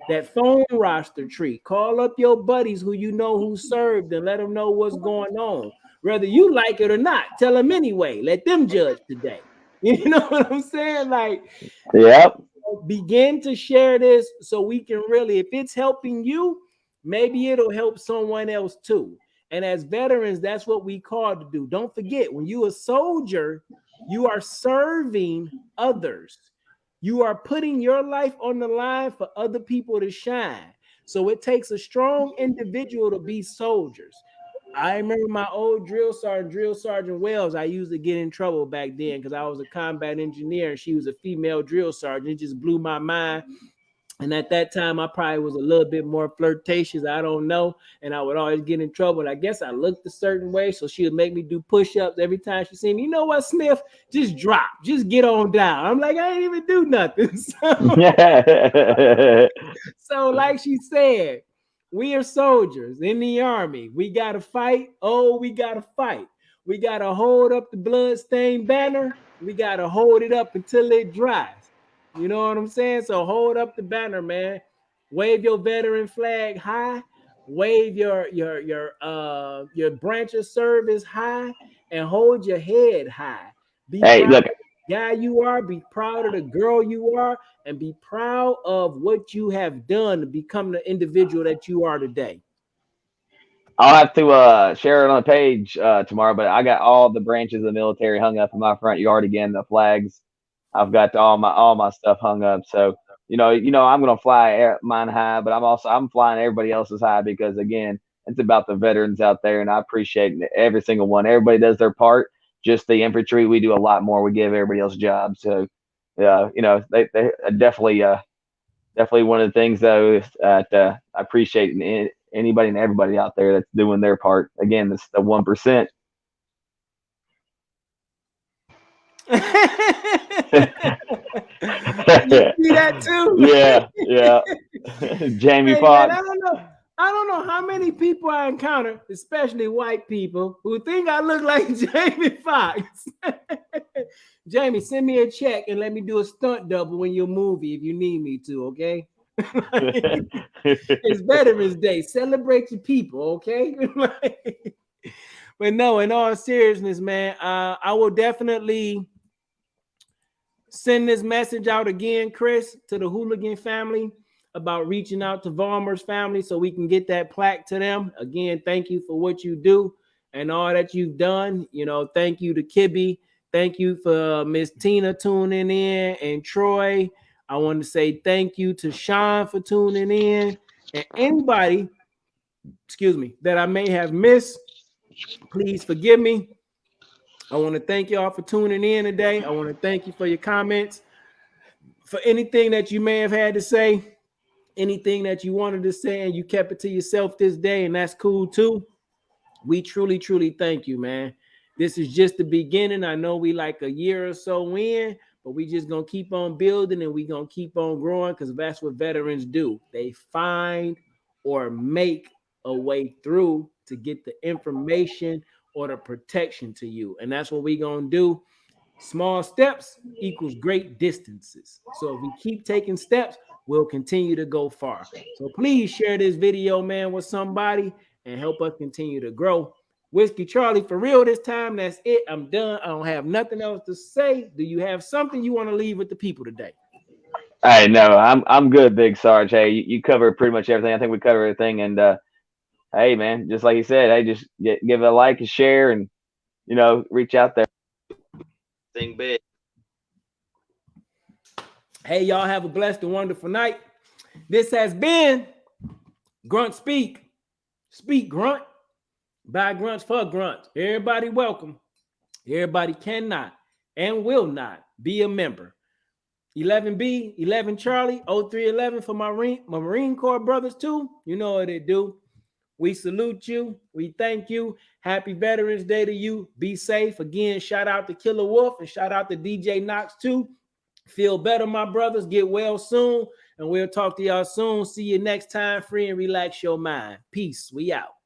that phone roster tree. Call up your buddies who you know who served and let them know what's going on. Whether you like it or not, tell them anyway. Let them judge today. You know what I'm saying? Like, Yep. begin to share this so we can really, if it's helping you, maybe it'll help someone else too. And as veterans, that's what we called to do. Don't forget, when you're a soldier, you are serving others. You are putting your life on the line for other people to shine. So it takes a strong individual to be soldiers. I remember my old drill sergeant Wells. I used to get in trouble back then because I was a combat engineer and she was a female drill sergeant. It just blew my mind. And at that time, I probably was a little bit more flirtatious. I don't know. And I would always get in trouble. And I guess I looked a certain way. So she would make me do push-ups every time she seen me. You know what, Smith? Just drop. Just get on down. I'm like, I ain't even do nothing. So like she said, we are soldiers in the army. We got to fight. Oh, we got to fight. We got to hold up the bloodstained banner. We got to hold it up until it dries. You know what I'm saying? So hold up the banner, man. Wave your veteran flag high. Wave your branch of service high, and hold your head high. Be Hey, proud look, of the guy you are. Be proud of the girl you are, and be proud of what you have done to become the individual that you are today. I'll have to share it on the page tomorrow, but I got all the branches of the military hung up in my front yard again, the flags. I've got all my stuff hung up. So, I'm gonna fly mine high, but I'm flying everybody else's high because again, it's about the veterans out there, and I appreciate every single one. Everybody does their part. Just the infantry, we do a lot more. We give everybody else jobs. So, they definitely one of the things though is that I appreciate anybody and everybody out there that's doing their part. Again, it's the 1%. You see that too? Yeah, yeah. Jamie Hey man, Foxx. I don't know how many people I encounter, especially white people, who think I look like Jamie Foxx. Jamie, send me a check and let me do a stunt double in your movie if you need me to, okay? It's Veterans Day. Celebrate your people, okay? But no, in all seriousness, man, I will definitely send this message out again, Chris, to the Hooligan family about reaching out to Vollmer's family so we can get that plaque to them. Again, thank you for what you do and all that you've done. Thank you to Kibby. Thank you for Miss Tina tuning in and Troy. I want to say thank you to Sean for tuning in, and anybody, that I may have missed, please forgive me. I want to thank y'all for tuning in today. I want to thank you for your comments, for anything that you may have had to say, anything that you wanted to say, and you kept it to yourself this day, and that's cool too. We truly, truly thank you, man. This is just the beginning. I know we like a year or so in, but we just gonna keep on building and we gonna keep on growing because that's what veterans do. They find or make a way through to get the information or the protection to you. And that's what we gonna do. Small steps equals great distances. So if we keep taking steps, we'll continue to go far. So please share this video, man, with somebody and help us continue to grow. Whiskey Charlie, for real this time, that's it. I'm done. I don't have nothing else to say. Do you have something you want to leave with the people today? Hey, no, I'm good, Big Sarge. Hey, you covered pretty much everything. I think we covered everything. And hey, man, just like you said, hey, just give it a like and share, and reach out there. Thing big. Hey, y'all have a blessed and wonderful night. This has been Grunt Speak. Speak, Grunt. By grunts for grunts. Everybody welcome. Everybody cannot and will not be a member. 11B, 11 Charlie, 0311 for my Marine Corps brothers too. You know what they do. We salute you. We thank you. Happy Veterans Day to you. Be safe. Again, shout out to Killer Wolf and shout out to DJ Knox too. Feel better, my brothers. Get well soon. And we'll talk to y'all soon. See you next time. Free and relax your mind. Peace. We out.